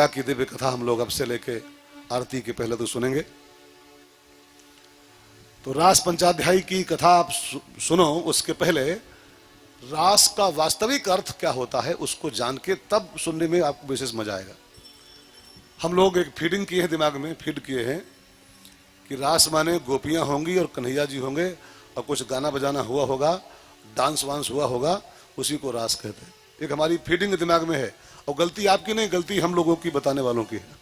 की दिव्य कथा हम लोग अब से लेके आरती के पहले तो सुनेंगे। तो रास पंचाध्यायी की कथा आप सुनो, उसके पहले रास का वास्तविक अर्थ क्या होता है उसको जान के तब सुनने में आपको विशेष मजा आएगा। हम लोग एक फीडिंग किए हैं, दिमाग में फीड किए हैं कि रास माने गोपियां होंगी और कन्हैया जी होंगे और कुछ गाना बजाना हुआ होगा, डांस वांस हुआ होगा, उसी को रास कहते हैं। एक हमारी फीडिंग दिमाग में है और गलती आपकी नहीं, गलती हम लोगों की, बताने वालों की है।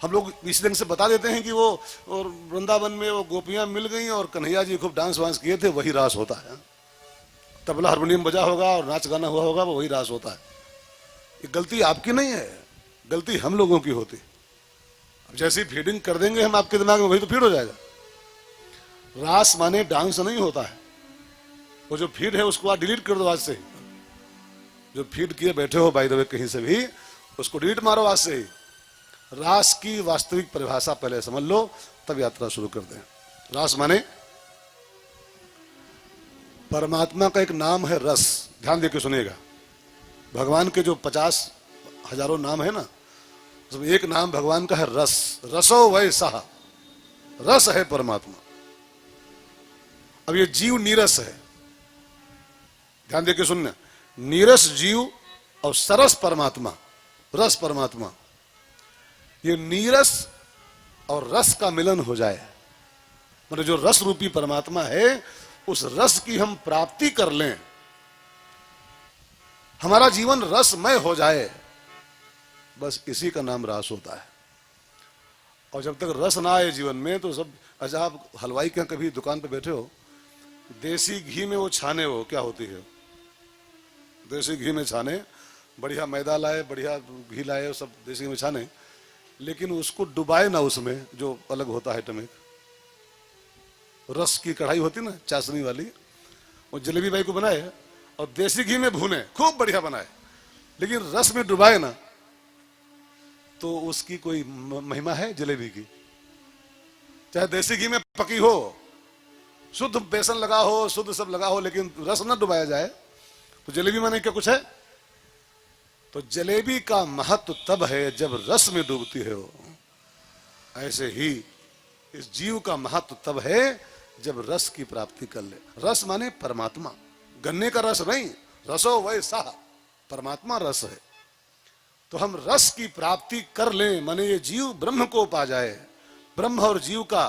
हम लोग इस ढंग से बता देते हैं कि वो और वृंदावन में वो गोपियां मिल गई और कन्हैया जी खूब डांस वांस किए थे, वही रास होता है। तबला हारमोनियम बजा होगा और नाच गाना हुआ होगा, वो वही रास होता है। ये गलती आपकी नहीं है, गलती हम लोगों की होती। अब जैसी फीडिंग कर देंगे हम आपके दिमाग में, वही तो फीड हो जाएगा। रास माने डांस नहीं होता है, वो जो फीड है उसको आप डिलीट कर दो आज से ही। जो फीड किए बैठे हो बाय द वे कहीं से भी, उसको डिलीट मारो आज से ही। रास की वास्तविक परिभाषा पहले समझ लो, तब यात्रा शुरू कर दें। रास माने परमात्मा का एक नाम है रस। ध्यान देकर सुनिएगा, भगवान के जो 50 हजारों नाम है ना, उसमें एक नाम भगवान का है रस। रसो वै सह, रस है परमात्मा। अब ये जीव नीरस है, ध्यान देकर सुनना। नीरस जीव और सरस परमात्मा, रस परमात्मा। ये नीरस और रस का मिलन हो जाए, मतलब जो रस रूपी परमात्मा है उस रस की हम प्राप्ति कर लें, हमारा जीवन रसमय हो जाए, बस इसी का नाम रास होता है। और जब तक रस ना आए जीवन में तो सब, अच्छा आप हलवाई के कभी दुकान पे बैठे हो, देसी घी में वो छाने, वो क्या होती है, देसी घी में छाने, बढ़िया मैदा लाए, बढ़िया घी लाए, सब देसी घी में छाने, लेकिन उसको डुबाए ना उसमें, जो अलग होता है टमेक, रस की कढ़ाई होती ना चाशनी वाली, वो जलेबी बाई को बनाए और देसी घी में भूने, खूब बढ़िया बनाए, लेकिन रस में डुबाए ना तो उसकी कोई महिमा है जलेबी की? चाहे देसी घी में पकी हो, शुद्ध बेसन लगा हो, शुद्ध सब लगा हो, लेकिन रस ना डुबाया जाए तो जलेबी माने क्या कुछ है? तो जलेबी का महत्व तब है जब रस में डूबती है वो। ऐसे ही इस जीव का महत्व तब है जब रस की प्राप्ति कर ले। रस माने परमात्मा, गन्ने का रस नहीं, रसो वै सह, परमात्मा रस है। तो हम रस की प्राप्ति कर लें, माने ये जीव ब्रह्म को पा जाए, ब्रह्म और जीव का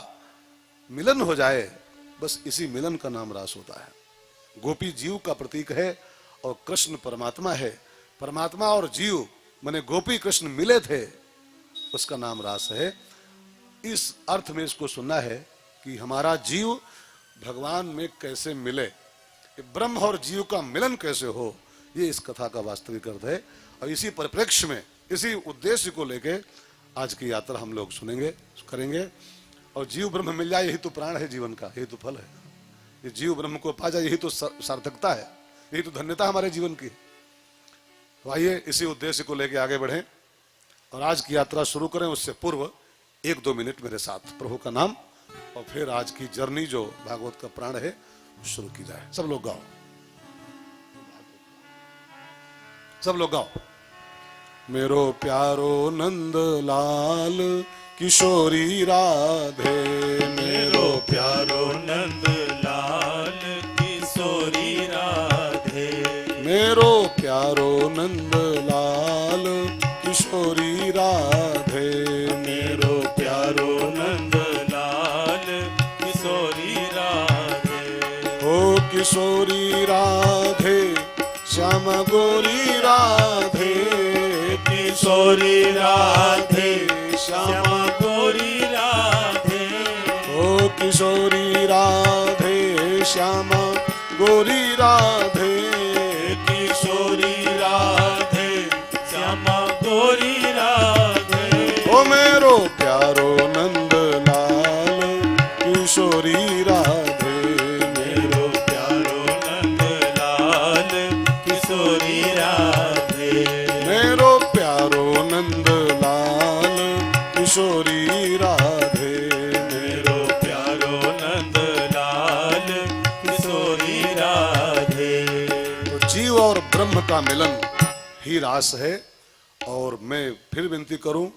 मिलन हो जाए, बस इसी मिलन का नाम रास होता है। गोपी जीव का प्रतीक है और कृष्ण परमात्मा है। परमात्मा और जीव माने गोपी कृष्ण मिले थे, उसका नाम रास है। इस अर्थ में इसको सुनना है कि हमारा जीव भगवान में कैसे मिले, ब्रह्म और जीव का मिलन कैसे हो, ये इस कथा का वास्तविक अर्थ है। और इसी परिप्रेक्ष्य में, इसी उद्देश्य को लेके आज की यात्रा हम लोग सुनेंगे, करेंगे। और जीव ब्रह्म मिल जाए, यही तो प्राण है जीवन का, यही तो फल है। ये जीव ब्रह्म को पा जाए, यही तो सार्थकता है, यही तो धन्यता हमारे जीवन की। तो आइए इसी उद्देश्य को लेके आगे बढ़ें और आज की यात्रा शुरू करें। उससे पूर्व 1-2 मिनट मेरे साथ प्रभु का नाम और फिर आज की जर्नी जो भागवत का प्राण है शुरू की जाए। सब लोग गाओ, सब लोग गाओ। मेरो प्यारो नंद लाल किशोरी राधे, मेरो प्यारो नंद लाल किशोरी राधे, मेरो प्यारो नंद लाल किशोरी राधे, मेरो प्यारो नंद लाल किशोरी राधे। ओ किशोरी राधे श्याम गोरी राधे, किशोरी राधे श्याम गोरी राधे, ओ किशोरी राधे श्याम गोरी राधे, किशोरी राधे श्याम गोरी राधे। ओ मेरो प्यारो नंद लाल किशोरी राधे, मेरो प्यारो नंद लाल किशोरी राधे, मेरो प्यारो नंद लाल किशोरी राधे, मेरो प्यारो नंद लाल किशोरी राधे। तो जीव और ब्रह्म का मिलन ही रास है और मैं फिर विनती करूं,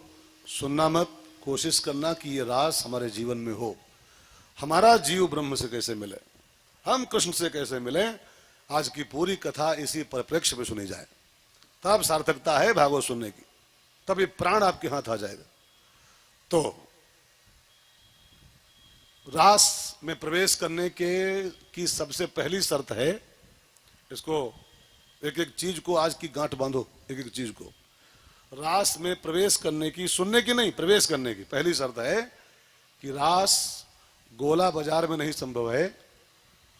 सुनना मत, कोशिश करना कि ये रास हमारे जीवन में हो। हमारा जीव ब्रह्म से कैसे मिले, हम कृष्ण से कैसे मिले, आज की पूरी कथा इसी परिप्रेक्ष्य में सुनी जाए, तब सार्थकता है भागवत सुनने की, तब ये प्राण आपके हाथ आ जाएगा। तो रास में प्रवेश करने की सबसे पहली शर्त है, इसको एक एक चीज को आज की गांठ बांधो, एक एक चीज को। रास में प्रवेश करने की, सुनने की नहीं, प्रवेश करने की पहली शर्त है कि रास गोला बाजार में नहीं संभव है,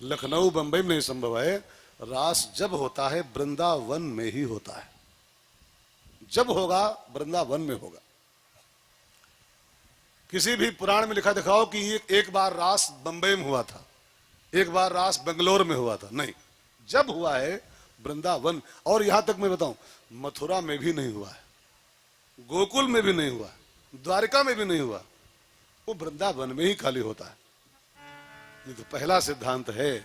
लखनऊ बंबई में नहीं संभव है। रास जब होता है वृंदावन में ही होता है। जब होगा वृंदावन में होगा। किसी भी पुराण में लिखा दिखाओ कि एक बार रास बंबई में हुआ था, एक बार रास बेंगलोर में हुआ था, नहीं, जब हुआ है वृंदावन। और यहां तक मैं बताऊं, मथुरा में भी नहीं हुआ है, गोकुल में भी नहीं हुआ, द्वारका में भी नहीं हुआ, वो वृंदावन में ही खाली होता है। ये तो पहला सिद्धांत है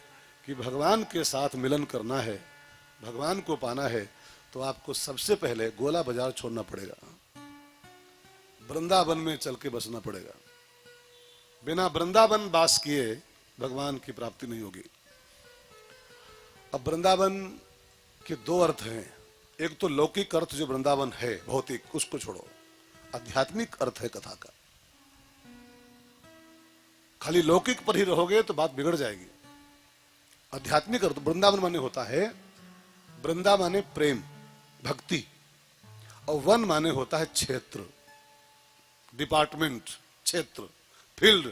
कि भगवान के साथ मिलन करना है, भगवान को पाना है, तो आपको सबसे पहले गोला बाजार छोड़ना पड़ेगा, वृंदावन में चल के बसना पड़ेगा। बिना वृंदावन वास किए भगवान की प्राप्ति नहीं होगी। अब वृंदावन के दो अर्थ हैं, एक तो लौकिक अर्थ जो वृंदावन है भौतिक, उसको छोड़ो, आध्यात्मिक अर्थ है कथा का। खाली लौकिक पर ही रहोगे तो बात बिगड़ जाएगी। आध्यात्मिक अर्थ वृंदावन माने होता है, वृंदा माने प्रेम भक्ति, और वन माने होता है क्षेत्र, डिपार्टमेंट, क्षेत्र, फील्ड।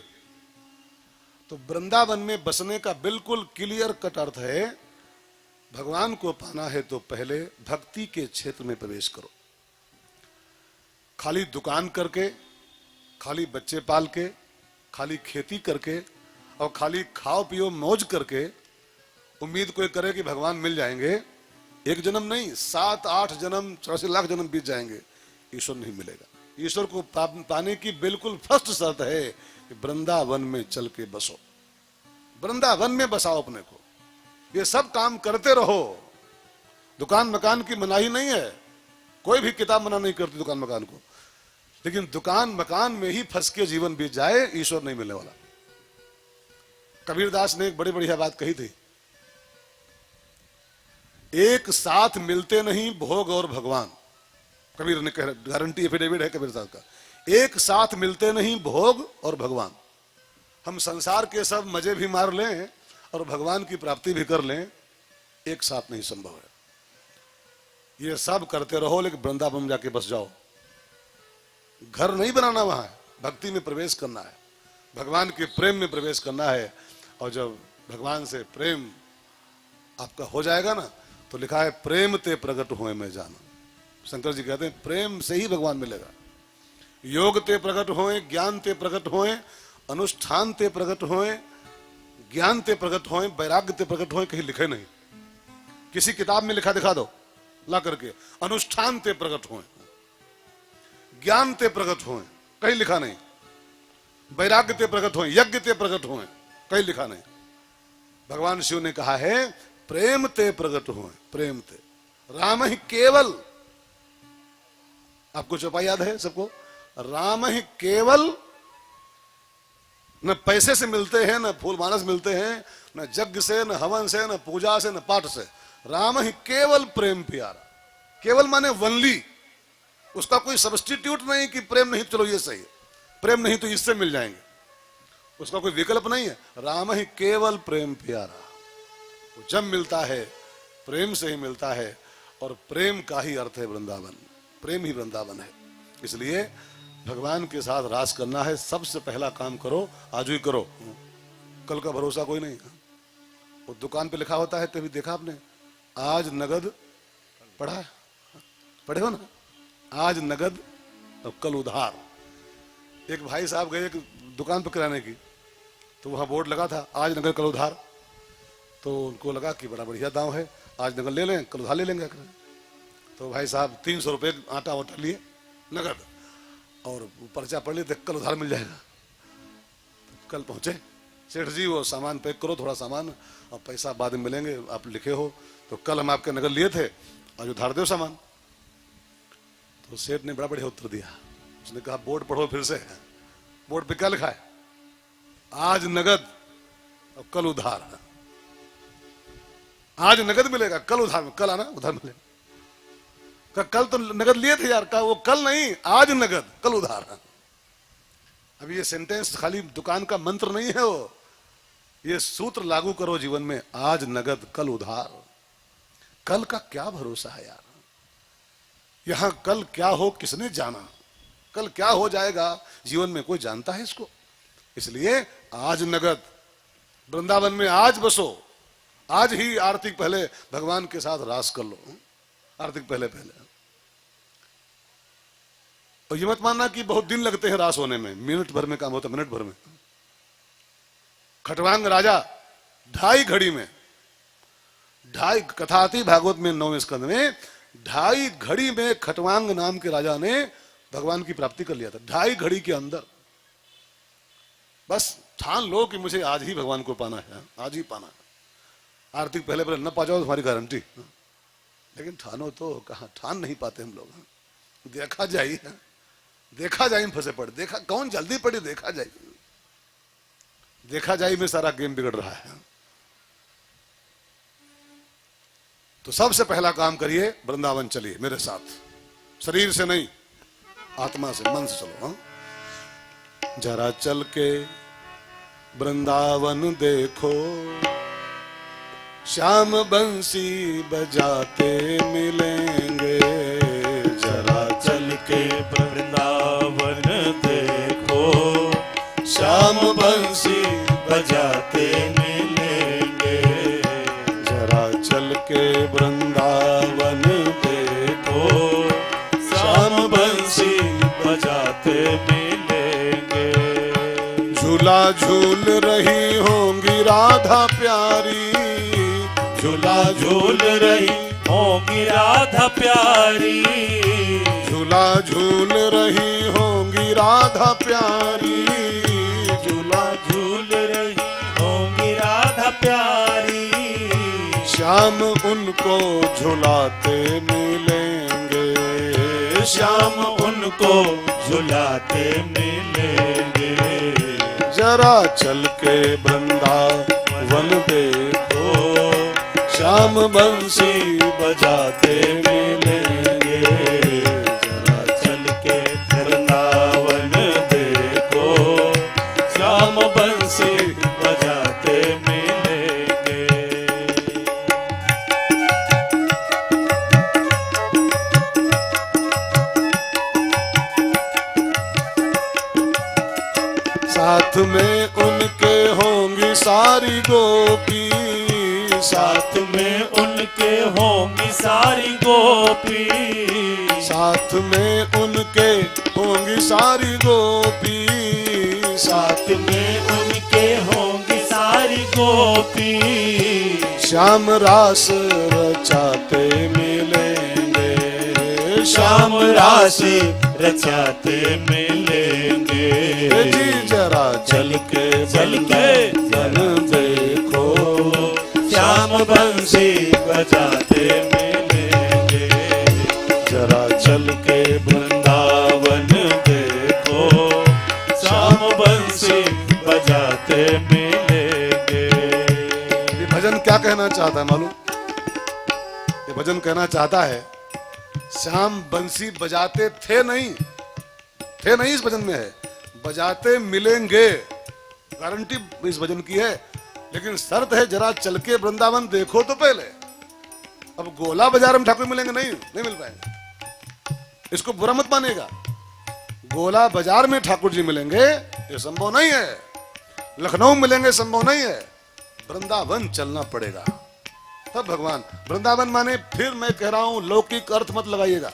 तो वृंदावन में बसने का बिल्कुल क्लियर कट अर्थ है, भगवान को पाना है तो पहले भक्ति के क्षेत्र में प्रवेश करो। खाली दुकान करके, खाली बच्चे पाल के, खाली खेती करके और खाली खाओ पियो मौज करके उम्मीद कोई करे कि भगवान मिल जाएंगे, एक जन्म नहीं 7-8 जन्म 84 लाख जन्म बीत जाएंगे, ईश्वर नहीं मिलेगा। ईश्वर को पाने की बिल्कुल फर्स्ट शर्त है कि वृंदावन में चल के बसो, वृंदावन में बसाओ अपने को। ये सब काम करते रहो, दुकान मकान की मनाही नहीं है, कोई भी किताब मना नहीं करती दुकान मकान को, लेकिन दुकान मकान में ही फंस के जीवन बीत जाए, ईश्वर नहीं मिलने वाला। कबीरदास ने एक बड़ी बढ़िया बात कही थी, एक साथ मिलते नहीं भोग और भगवान। कबीर ने कह, गारंटी एफिडेविट है कबीर साहब का, एक साथ मिलते नहीं भोग और भगवान। हम संसार के सब मजे भी मार लें और भगवान की प्राप्ति भी कर लें, एक साथ नहीं संभव है। ये सब करते रहो लेकिन वृंदावन जाके बस जाओ। घर नहीं बनाना, वहां भक्ति में प्रवेश करना है, भगवान के प्रेम में प्रवेश करना है। और जब भगवान से प्रेम आपका हो जाएगा ना, तो लिखा है प्रेम ते प्रकट होए मैं जाना। शंकर जी कहते हैं प्रेम से ही भगवान मिलेगा। योग ते प्रकट होए, ज्ञान ते प्रकट होए, अनुष्ठान ते प्रकट होए, ज्ञान ते प्रकट होए, वैराग्य ते प्रकट होए, कहीं लिखे नहीं। किसी किताब में लिखा दिखा दो ला करके, अनुष्ठान ते प्रकट होए, ज्ञान ते प्रकट होए, कहीं लिखा नहीं। वैराग्य ते प्रकट होए, यज्ञ ते प्रकट होए, कहीं लिखा नहीं। भगवान शिव ने कहा है प्रेम ते प्रकट होए, प्रेम ते। राम ही केवल, आपको चौपाई याद है सबको, राम ही केवल, न पैसे से मिलते हैं, न फूल मानस मिलते हैं, न यज्ञ से, न हवन से, न पूजा से, न पाठ से। राम ही केवल प्रेम प्यारा। केवल माने वनली, उसका कोई सब्स्टिट्यूट नहीं कि प्रेम नहीं चलो ये सही है, प्रेम नहीं तो इससे मिल जाएंगे, उसका कोई विकल्प नहीं है। राम ही केवल प्रेम प्यारा। वो जब मिलता है प्रेम से ही मिलता है, और प्रेम का ही अर्थ है वृंदावन, प्रेम ही वृंदावन है। इसलिए भगवान के साथ रास करना है, सबसे पहला काम करो, आज ही करो, कल का भरोसा कोई नहीं। वो दुकान पे लिखा होता है, तभी देखा आपने, आज नगद, पढ़ा है, पढ़े हो ना, आज नगद और कल उधार। एक भाई साहब गए एक दुकान पे किराने की, तो वहां बोर्ड लगा था आज नगद कल उधार। तो उनको लगा कि बड़ा बढ़िया दाम है, आज नगद ले लें, कल उधार ले लेंगे। तो भाई साहब 300 रुपये आटा वाटा लिए नगद, और पर्चा पढ़ लिए, कल उधार मिल जाएगा। तो कल पहुंचे, सेठ जी वो सामान पैक करो, थोड़ा सामान, और पैसा बाद में मिलेंगे, आप लिखे हो, तो कल हम आपके नगद लिए थे, आज उधार दो सामान। तो तो सेठ ने बड़ा बढ़िया उत्तर दिया। उसने कहा बोर्ड पढ़ो फिर से। बोर्ड पे क्या लिखा है? आज नगद और कल उधार। आज नगद मिलेगा, कल उधार, कल आना उधार मिलेगा। कल तो नगद लिए थे यार। का वो कल नहीं, आज नगद कल उधार। अब ये सेंटेंस खाली दुकान का मंत्र नहीं है, वो ये सूत्र लागू करो जीवन में। आज नगद कल उधार। कल का क्या भरोसा है यार? यहां कल क्या हो किसने जाना? कल क्या हो जाएगा जीवन में कोई जानता है इसको? इसलिए आज नगद, वृंदावन में आज बसो। आज ही आरती पहले भगवान के साथ रास कर लो। आरती पहले पहले। और ये मत मानना कि बहुत दिन लगते हैं रास होने में। मिनट भर में काम होता, मिनट भर में। खटवांग राजा 2.5 घड़ी में, 2.5 कथा आती भागवत में 9वें स्कंद में, 2.5 घड़ी में खटवांग नाम के राजा ने भगवान की प्राप्ति कर लिया था। 2.5 घड़ी के अंदर। बस ठान लो कि मुझे आज ही भगवान को पाना है, आज ही पाना है। आरती पहले पहले न पा जाओ तुम्हारी गारंटी। लेकिन ठानो तो कहां, ठान नहीं पाते हम लोग। देखा जाए, देखा जाए फंसे पड़े। देखा कौन जल्दी पड़ी, देखा जाए। देखा जाए में सारा गेम बिगड़ रहा है। तो सबसे पहला काम करिए, वृंदावन चलिए मेरे साथ। शरीर से नहीं, आत्मा से, मन से चलो। हाँ, जरा चल के वृंदावन देखो, श्याम बंसी बजाते मिलेंगे। जरा चल के वृंदावन देखो, श्याम बंसी बजाते मिलेंगे। जरा चल के वृंदावन देखो, श्याम बंसी बजाते मिलेंगे। झूला झूल रही होंगी राधा प्यारी, झूला झूल रही होंगी राधा प्यारी। झूला झूल रही होंगी राधा प्यारी। झूला झूल रही होंगी राधा प्यारी। श्याम उनको झुलाते मिलेंगे। श्याम उनको झुलाते मिलेंगे। जरा चल के वृंदावन देखो, श्याम बंसी बजाते मिलेंगे। जरा चल के वृंदावन देखो, श्याम बंसी बजाते मिलेंगे। साथ में उनके होंगी सारी गोपी। साथ में उनके होंगी सारी गोपी। साथ में उनके होंगी सारी गोपी। साथ में उनके होंगी सारी गोपी। श्याम रास रचाते मिलेंगे। श्याम रास रचाते मिलेंगे। जी जरा चल के वन देखो, श्याम बंसी बजाते मिलेंगे। जरा चल के वृंदावन देखो, श्याम बंसी बजाते मिलेंगे। ये भजन क्या कहना चाहता है मालूम? ये भजन कहना चाहता है श्याम बंसी बजाते थे नहीं, थे नहीं, इस भजन में है बजाते मिलेंगे। गारंटी इस भजन की है। लेकिन शर्त है जरा चल के वृंदावन देखो तो पहले। अब गोला बाजार में ठाकुर मिलेंगे नहीं, नहीं मिल पाएंगे। इसको बुरा मत मानेगा। गोला बाजार में ठाकुर जी मिलेंगे ये संभव नहीं है। लखनऊ मिलेंगे संभव नहीं है। वृंदावन चलना पड़ेगा तब भगवान। वृंदावन माने, फिर मैं कह रहा हूं, लौकिक अर्थ मत लगाइएगा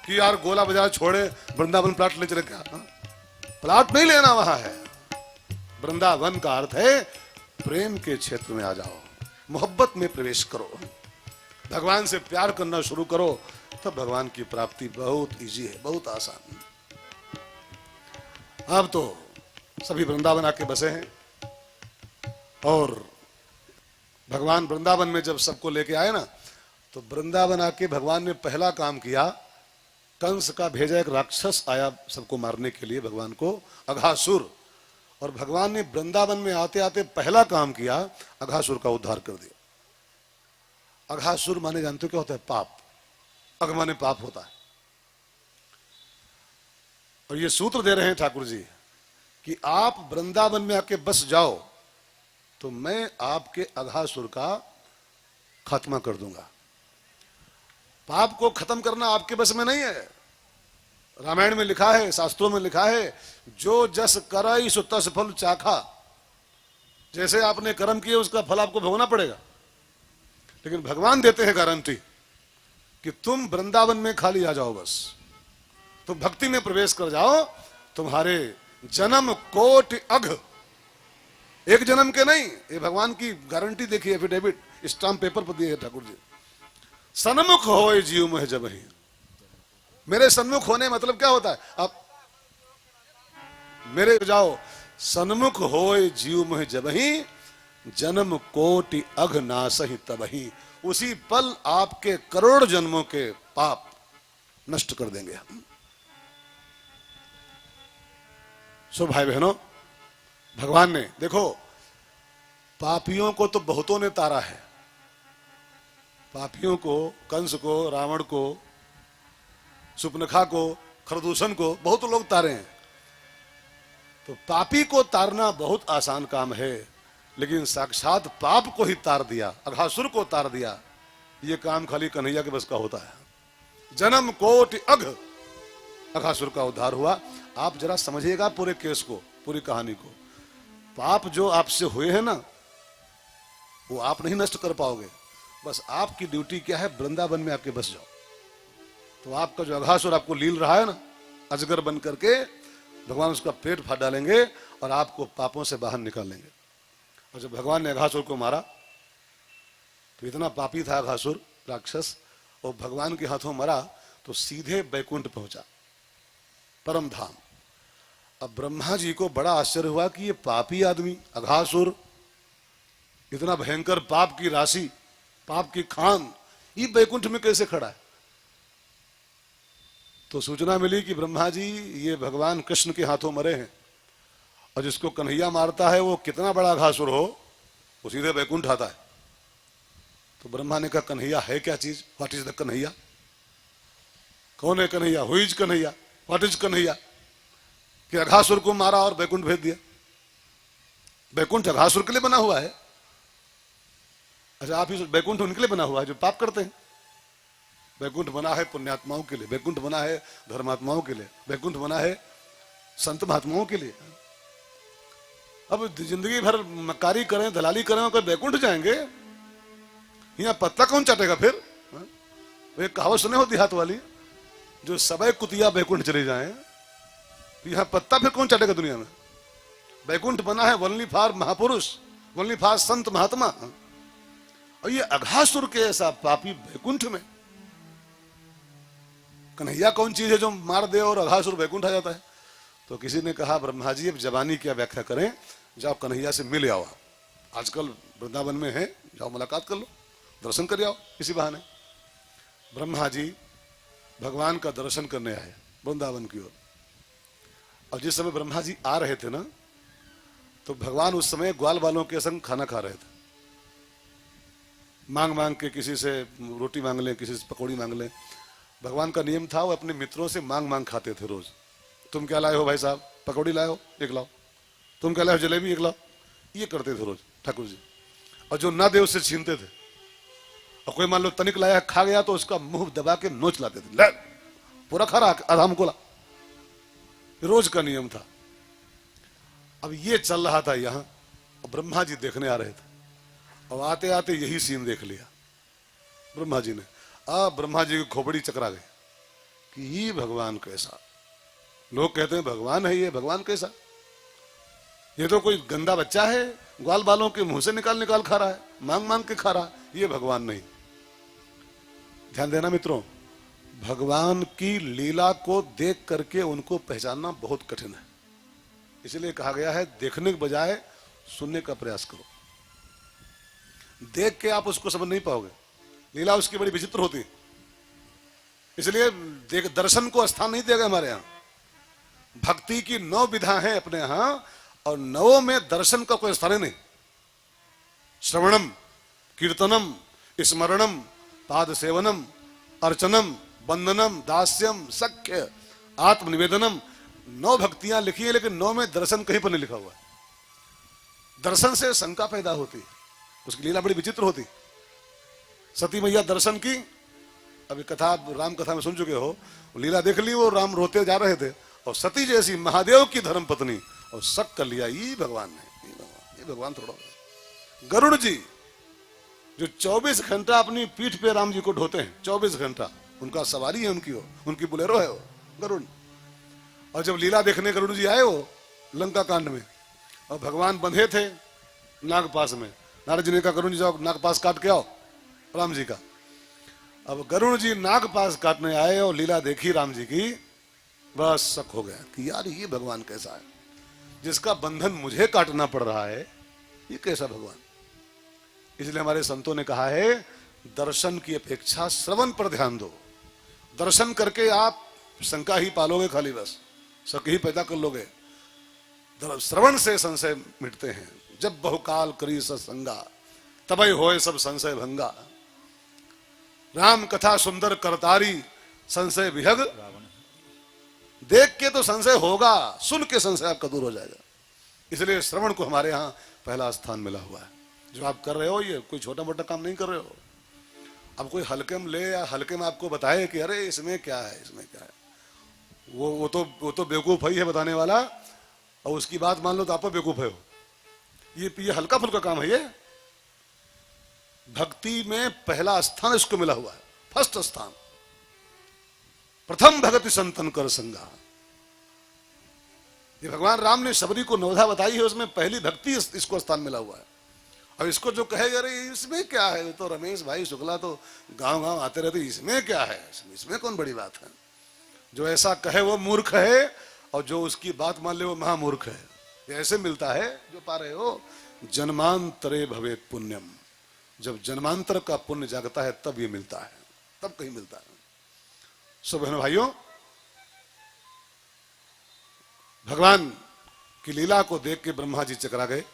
कि यार गोला बाजार छोड़े वृंदावन प्लाट ले चले। क्या प्लाट नहीं लेना वहां है। वृंदावन का अर्थ है प्रेम के क्षेत्र में आ जाओ, मोहब्बत में प्रवेश करो, भगवान से प्यार करना शुरू करो, तब भगवान की प्राप्ति बहुत इजी है, बहुत आसान। अब तो सभी वृंदावन आके बसे हैं और भगवान वृंदावन में जब सबको लेके आए ना, तो वृंदावन आके भगवान ने पहला काम किया, कंस का भेजा एक राक्षस आया सबको मारने के लिए भगवान को, अघासुर। और भगवान ने वृंदावन में आते आते पहला काम किया, अघासुर का उद्धार कर दिया। अघासुर माने जानते हो क्या होता है? पाप। अघ माने पाप होता है। और ये सूत्र दे रहे हैं ठाकुर जी कि आप वृंदावन में आके बस जाओ तो मैं आपके अघासुर का खात्मा कर दूंगा। पाप को खत्म करना आपके बस में नहीं है। रामायण में लिखा है, शास्त्रों में लिखा है, जो जस करई सो तस फल चाखा। जैसे आपने कर्म किए उसका फल आपको भोगना पड़ेगा। लेकिन भगवान देते हैं गारंटी कि तुम वृंदावन में खाली आ जाओ, बस तुम भक्ति में प्रवेश कर जाओ, तुम्हारे जन्म कोटि अघ, एक जन्म के नहीं, ये भगवान की गारंटी देखिए, एफिडेविट स्टाम्प पेपर पर दिए है ठाकुर जी। सन्मुख होए जीव मोह जब ही। मेरे सन्मुख होने मतलब क्या होता है? अब मेरे जाओ, सन्मुख होए जीव मोह जब ही, जन्म कोटि अघ नासहि तबहि। उसी पल आपके करोड़ जन्मों के पाप नष्ट कर देंगे हम। सो भाई बहनों, भगवान ने देखो, पापियों को तो बहुतों ने तारा है। पापियों को, कंस को, रावण को, सुपनखा को, खरदूषण को बहुत लोग तारे हैं। तो पापी को तारना बहुत आसान काम है, लेकिन साक्षात पाप को ही तार दिया, अघासुर को तार दिया, ये काम खाली कन्हैया के बस का होता है। जन्म कोटि अघ, अघासुर का उद्धार हुआ। आप जरा समझिएगा पूरे केस को, पूरी कहानी को। पाप जो आपसे हुए हैं ना, वो आप नहीं नष्ट कर पाओगे। बस आपकी ड्यूटी क्या है? वृंदावन में आके बस जाओ, तो आपका जो अघासुर आपको लील रहा है ना, अजगर बन करके, भगवान उसका पेट फाड़ डालेंगे और आपको पापों से बाहर निकाल लेंगे। और जब भगवान ने अघासुर को मारा तो इतना पापी था अघासुर राक्षस, और भगवान के हाथों मरा तो सीधे बैकुंठ पहुंचा, परम धाम। अब ब्रह्मा जी को बड़ा आश्चर्य हुआ कि ये पापी आदमी अघासुर, इतना भयंकर पाप की राशि, पाप की खान, ये बैकुंठ में कैसे खड़ा है? तो सूचना मिली कि ब्रह्मा जी ये भगवान कृष्ण के हाथों मरे हैं, और जिसको कन्हैया मारता है वो कितना बड़ा अघासुर हो, वो सीधे बैकुंठ आता है। तो ब्रह्मा ने कहा, कन्हैया है क्या चीज? What is the Kanhaiya? कौन है Kanhaiya? Who is Kanhaiya? What is Kanhaiya? कि अघासुर को मारा और बैकुंठ भेज दिया। बैकुंठ अघासुर के लिए बना हुआ है। अच्छा, आप ही बैकुंठ उनके लिए बना हुआ है जो पाप करते हैं। बैकुंठ बना है पुण्यात्माओं के लिए, बैकुंठ बना है धर्मात्माओं के लिए, बैकुंठ बना है संत महात्माओं के लिए। अब जिंदगी भर मक्कारी करें, दलाली करें, और बैकुंठ जाएंगे, यहाँ पत्ता कौन चाटेगा फिर? एक कहावत सुने हो देहात वाली, जो सबे कुतिया बैकुंठ चले जाएं, तो यहाँ पत्ता फिर कौन चाटेगा दुनिया में? बैकुंठ बना है ओनली फॉर महापुरुष, ओनली फॉर संत महात्मा। और ये अघासुर के ऐसा पापी बैकुंठ में, कन्हैया कौन चीज है जो मार दे और अघासुर बैकुंठ आ जाता है? तो किसी ने कहा, ब्रह्मा जी अब जबानी क्या व्याख्या करें, जाओ कन्हैया से मिल आओ, आजकल वृंदावन में है, जाओ मुलाकात कर लो, दर्शन कर आओ किसी बहाने। ब्रह्मा जी भगवान का दर्शन करने आए वृंदावन की ओर। और जिस समय ब्रह्मा जी आ रहे थे ना, तो भगवान उस समय ग्वाल बालों के संग खाना खा रहे थे। मांग मांग के, किसी से रोटी मांग लें, किसी से पकौड़ी मांग लें। भगवान का नियम था, वो अपने मित्रों से मांग मांग खाते थे रोज। तुम क्या लाए हो भाई साहब? पकौड़ी लाए हो? एक लाओ। तुम क्या लाए हो? जलेबी, एक लाओ। ये करते थे रोज ठाकुर जी। और जो ना दे उससे छीनते थे। और कोई मान लो तनिक लाया, खा गया, तो उसका मुंह दबा के नोच लाते थे, ले पूरा खा रहा, आधा हमको ला। रोज का नियम था। अब ये चल रहा था यहाँ, और ब्रह्मा जी देखने आ रहे थे, और आते आते यही सीन देख लिया ब्रह्मा जी ने। अब ब्रह्मा जी की खोपड़ी चकरा गई कि ये भगवान कैसा? लोग कहते हैं भगवान है ये, भगवान कैसा? ये तो कोई गंदा बच्चा है, ग्वाल बालों के मुंह से निकाल निकाल खा रहा है, मांग मांग के खा रहा है, ये भगवान नहीं। ध्यान देना मित्रों, भगवान की लीला को देख करके उनको पहचानना बहुत कठिन है। इसलिए कहा गया है, देखने के बजाय सुनने का प्रयास करो। देख के आप उसको समझ नहीं पाओगे, लीला उसकी बड़ी विचित्र होती है। इसलिए देख दर्शन को स्थान नहीं दिया गया हमारे यहाँ। भक्ति की 9 विधा है अपने यहाँ और 9 में दर्शन का कोई स्थान ही नहीं। श्रवणम, कीर्तनम, स्मरणम, पाद सेवनम, अर्चनम, वंदनम, दास्यम, सख्य, आत्मनिवेदनम, 9 भक्तियां लिखी है, लेकिन 9 में दर्शन कहीं पर नहीं लिखा हुआ है। दर्शन से शंका पैदा होती है, उसकी लीला बड़ी विचित्र होती। सती मैया दर्शन की, अभी कथा राम कथा में सुन चुके हो, लीला देख ली, वो राम रोते जा रहे थे और सती जैसी महादेव की धर्म पत्नी और शक कर लिया ये भगवान ने, ये भगवान थोड़ा। गरुड़ जी जो 24 घंटा अपनी पीठ पे राम जी को ढोते हैं, 24 घंटा उनका सवारी है, उनकी बुलेरो है वो गरुड़। और जब लीला देखने गरुड़ जी आए वो लंका कांड में, और भगवान बंधे थे नागपास में, नारद जी ने कहा गरुड़ जी जाओ नागपास काट के आओ राम जी का। अब गरुड़ जी नागपास काटने आए और लीला देखी राम जी की, बस शक हो गया कि यार ये भगवान कैसा है, जिसका बंधन मुझे काटना पड़ रहा है, ये कैसा भगवान। इसलिए हमारे संतों ने कहा है दर्शन की अपेक्षा श्रवण पर ध्यान दो। दर्शन करके आप शंका ही पालोगे, खाली बस शक ही पैदा कर लोगे। श्रवण से संशय मिटते हैं। जब बहुकाल करी सत्संगा तबई होए सब संशय भंगा। राम कथा सुंदर करतारी संशय विहग। देख के तो संशय होगा, सुन के संशय आपका दूर हो जाएगा। इसलिए श्रवण को हमारे यहाँ पहला स्थान मिला हुआ है। जो आप कर रहे हो ये कोई छोटा मोटा काम नहीं कर रहे हो। अब कोई हल्के में ले या हल्के में आपको बताए कि अरे इसमें क्या है, इसमें क्या है, वो तो बेवकूफ ही है बताने वाला, और उसकी बात मान लो तो आप बेवकूफ है हो। ये हल्का फुल्का काम है। ये भक्ति में पहला स्थान इसको मिला हुआ है, फर्स्ट स्थान। प्रथम भगति संतन कर संगा। ये भगवान राम ने शबरी को नवधा बताई है, उसमें पहली भक्ति इसको स्थान मिला हुआ है। अब इसको जो कहेगा अरे इसमें क्या है, तो रमेश भाई शुक्ला तो गांव गांव आते रहते, इसमें क्या है, इसमें कौन बड़ी बात है। जो ऐसा कहे वो मूर्ख है, और जो उसकी बात मान ले वो महामूर्ख है। ये ऐसे मिलता है जो पा रहे हो, जन्मांतरे भवेत पुण्यम। जब जन्मांतर का पुण्य जागता है तब ये मिलता है, तब कहीं मिलता है। सो बहनों भाइयों, भगवान की लीला को देख के ब्रह्मा जी चकरा गए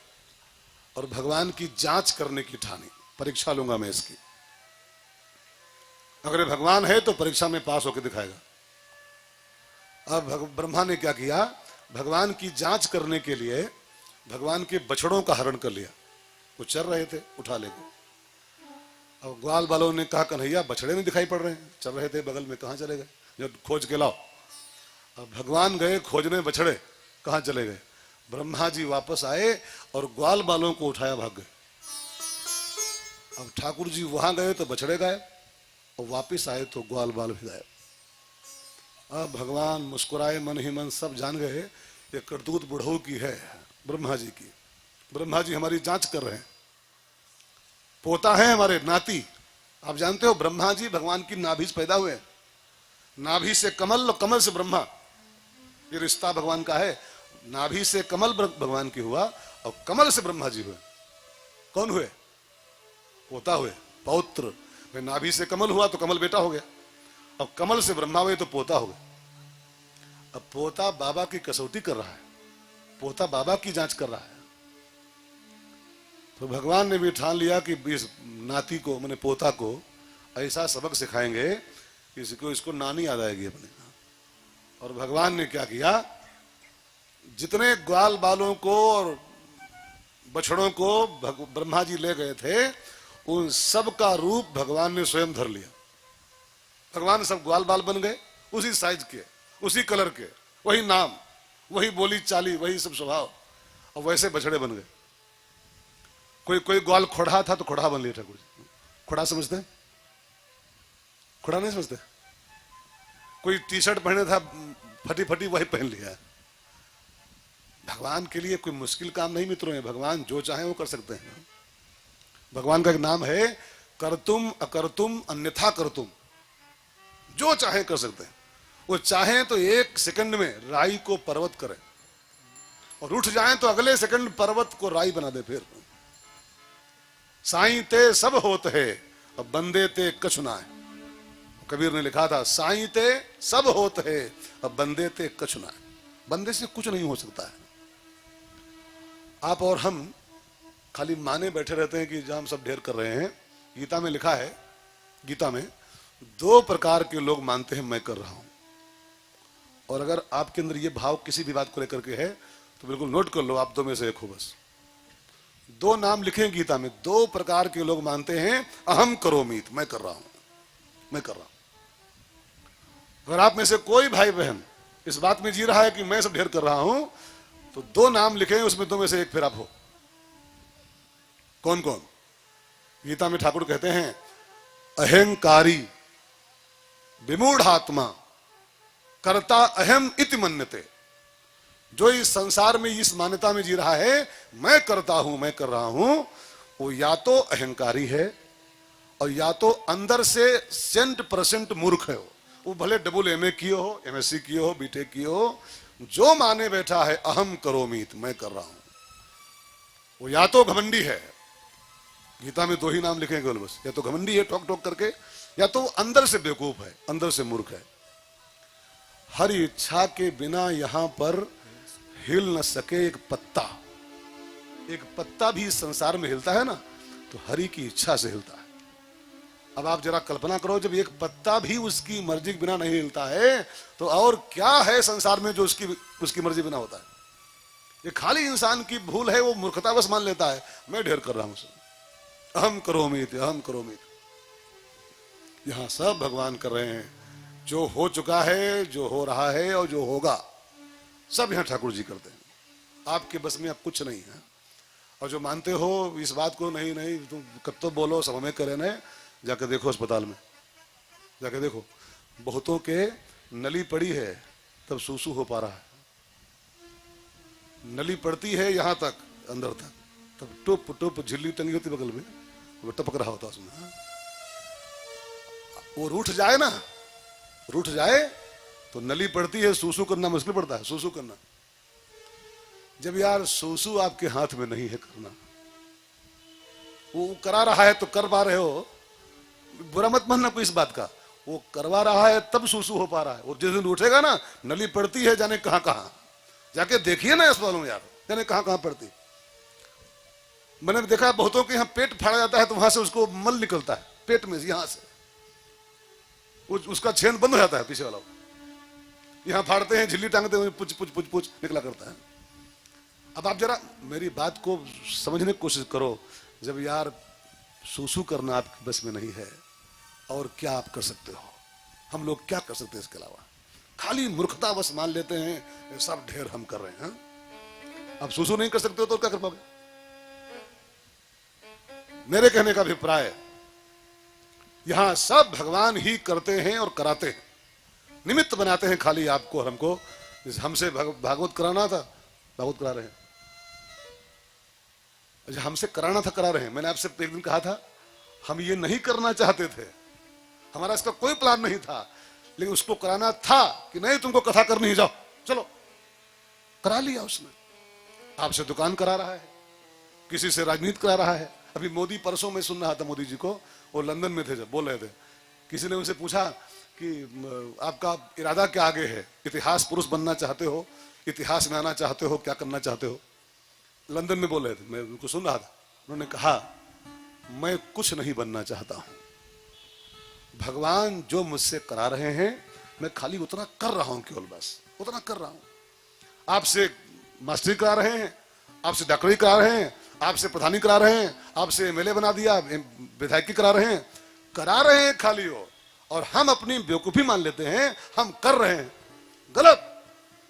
और भगवान की जांच करने की ठानी। परीक्षा लूंगा मैं इसकी, अगर भगवान है तो परीक्षा में पास होकर दिखाएगा। अब ब्रह्मा ने क्या किया, भगवान की जांच करने के लिए भगवान के बछड़ों का हरण कर लिया। वो चल रहे थे, उठा ले गए। अब ग्वाल वालों ने कहा कन्हैया बछड़े नहीं दिखाई पड़ रहे हैं, चल रहे थे बगल में, कहाँ चले गए, जो खोज के लाओ। अब भगवान गए खोजने बछड़े, कहाँ चले गए। ब्रह्मा जी वापस आए और ग्वाल बालों को उठाया भाग गए। अब ठाकुर जी वहां गए तो बछड़े गायब, और वापस आए तो ग्वाल बाल भी गायब। अब भगवान मुस्कुराए, मन ही मन सब जान गए ये करतूत बुढ़ऊ की है, ब्रह्मा जी की। ब्रह्मा जी हमारी जांच कर रहे हैं। पोता है हमारे नाती। आप जानते हो ब्रह्मा जी भगवान की नाभि से पैदा हुए। नाभि से कमल और कमल से ब्रह्मा, ये रिश्ता भगवान का है। नाभि से कमल भगवान की हुआ और कमल से ब्रह्मा जी हुए। कौन हुए? पोता हुए, पौत्र। नाभि से कमल हुआ तो कमल बेटा हो गया, अब कमल से ब्रह्मा हुए तो पोता हो गया। अब पोता बाबा की कसौटी कर रहा है, पोता बाबा की जांच कर रहा है। तो भगवान ने भी ठान लिया कि इस नाती को, मैंने पोता को ऐसा सबक सिखाएंगे कि इसको नानी याद आएगी अपने। और भगवान ने क्या किया, जितने ग्वाल बालों को और बछड़ों को ब्रह्मा जी ले गए थे, उन सब का रूप भगवान ने स्वयं धर लिया। भगवान सब ग्वाल बाल बन गए, उसी साइज के, उसी कलर के, वही नाम, वही बोली चाली, वही सब स्वभाव, और वैसे बछड़े बन गए। कोई ग्वाल खोड़ा था तो खोड़ा बन लिया ठाकुर जी। खोड़ा समझते हैं? खोड़ा नहीं समझते? कोई टी शर्ट पहने था फटी फटी, वही पहन लिया। भगवान के लिए कोई मुश्किल काम नहीं मित्रों है। भगवान जो चाहे वो कर सकते हैं। भगवान का एक नाम है करतुम अकर्तुम अन्यथा करतुम। जो चाहे कर सकते हैं। वो चाहे तो एक सेकंड में राई को पर्वत करें, और उठ जाए तो अगले सेकंड पर्वत को राई बना दे। फिर साईं ते सब होत है और बंदे ते कछु ना है। कबीर ने लिखा था, साईं ते सब होत है, अब बंदे ते कुछ ना। बंदे से कुछ नहीं हो सकता है। आप और हम खाली माने बैठे रहते हैं कि जहां हम सब ढेर कर रहे हैं। गीता में लिखा है, गीता में 2 प्रकार के लोग मानते हैं मैं कर रहा हूं। और अगर आपके अंदर ये भाव किसी भी बात को लेकर के है तो बिल्कुल नोट कर लो, आप 2 में से एक हो बस। 2 नाम लिखे गीता में। 2 प्रकार के लोग मानते हैं अहम करोमीत, मैं कर रहा हूं, मैं कर रहा हूं। अगर आप में से कोई भाई बहन इस बात में जी रहा है कि मैं सब ढेर कर रहा हूं, तो 2 नाम लिखे, उसमें 2 में से एक फिर आप हो। कौन कौन? गीता में ठाकुर कहते हैं, अहंकारी विमूढ़ात्मा कर्ता अहम इति मन्यते। जो इस संसार में इस मान्यता में जी रहा है मैं करता हूं, मैं कर रहा हूं, वो या तो अहंकारी है और या तो अंदर से 100% मूर्ख है। वो भले डबल MA किए हो, MSc किए हो, BTech किए हो, जो माने बैठा है अहम करोमीत, मैं कर रहा हूं, वो या तो घमंडी है। गीता में 2 ही नाम लिखेंगे बस, या तो घमंडी है टोक टोक करके, या तो अंदर से बेवकूफ है, अंदर से मूर्ख है। हर इच्छा के बिना यहां पर हिल न सके एक पत्ता। एक पत्ता भी इस संसार में हिलता है ना, तो हरि की इच्छा से हिलता है। अब आप जरा कल्पना करो, जब एक पत्ता भी उसकी मर्जी के बिना नहीं हिलता है, तो और क्या है संसार में जो उसकी मर्जी बिना होता है। ये खाली इंसान की भूल है, वो मूर्खतावश मान लेता है मैं ढेर कर रहा हूं, अहम करोमीत, अहम करोमीत। यहां सब भगवान कर रहे हैं। जो हो चुका है, जो हो रहा है और जो होगा, सब यहां ठाकुर जी करते हैं। आपके बस में अब कुछ नहीं है। और जो मानते हो इस बात को, नहीं नहीं तुम कब तो बोलो, सब हमें करे न, जाके देखो अस्पताल में, जाके देखो, बहुतों के नली पड़ी है तब सूसू हो पा रहा है। नली पड़ती है यहां तक, अंदर तक, तब टुप टुप झिल्ली टंगी होती बगल में, वो टपक रहा होता उसमें। वो रूठ जाए ना, रूठ जाए तो नली पड़ती है, सूसू करना मुश्किल पड़ता है, सूसू करना। जब यार सूसू आपके हाथ में नहीं है करना, वो करा रहा है तो कर पा रहे हो, बुरा मत मानना कोई इस बात का, वो करवा रहा है तब सूसू हो पा रहा है। और जिस दिन उठेगा ना, नली पड़ती है जाने कहां कहां, जाके देखिए ना अस्पतालों में यार, जाने कहां कहां पड़ती। मैंने देखा बहुतों के यहाँ पेट फाड़ा जाता है तो वहां से उसको मल निकलता है पेट में, यहां से उसका छेद बंद हो जाता है पीछे वाला। यहां फाड़ते हैं, झिल्ली टांगते हैं, पुछ पुछ पुछ पुछ निकला करता है। अब आप जरा मेरी बात को समझने की कोशिश करो। जब यार सूसू करना आपके बस में नहीं है, और क्या आप कर सकते हो? हम लोग क्या कर सकते हैं इसके अलावा? खाली मूर्खता बस मान लेते हैं ये सब ढेर हम कर रहे हैं। अब सूसू नहीं कर सकते हो तो क्या कर पाओगे? मेरे कहने का अभिप्राय, यहां सब भगवान ही करते हैं और कराते हैं, निमित्त बनाते हैं खाली आपको और हमको। हमसे भागवत कराना था, भागवत करा रहे हैं। हमसे कराना था, करा रहे हैं। मैंने आपसे एक दिन कहा था, हम ये नहीं करना चाहते थे, हमारा इसका कोई प्लान नहीं था, लेकिन उसको कराना था कि नहीं तुमको कथा करनी ही, जाओ चलो, करा लिया उसने। आपसे दुकान करा रहा है, किसी से राजनीति करा रहा है। अभी मोदी, परसों में सुन रहा था मोदी जी को, वो लंदन में थे जब बोल रहे थे, किसी ने उनसे पूछा कि आपका इरादा क्या आगे है, इतिहास पुरुष बनना चाहते हो, इतिहास में आना चाहते हो, क्या करना चाहते हो? लंदन में बोल रहे थे, मैं उनको सुन रहा था। उन्होंने कहा मैं कुछ नहीं बनना चाहता हूं, भगवान जो मुझसे करा रहे हैं मैं खाली उतना कर रहा हूं, केवल बस उतना कर रहा हूं। आपसे मास्टरी करा रहे हैं, आपसे डॉक्टरी करा रहे हैं, आपसे प्रधानी करा रहे हैं, आपसे MLA बना दिया, विधायकी करा रहे हैं खाली हो। और हम अपनी बेवकूफी मान लेते हैं हम कर रहे हैं। गलत,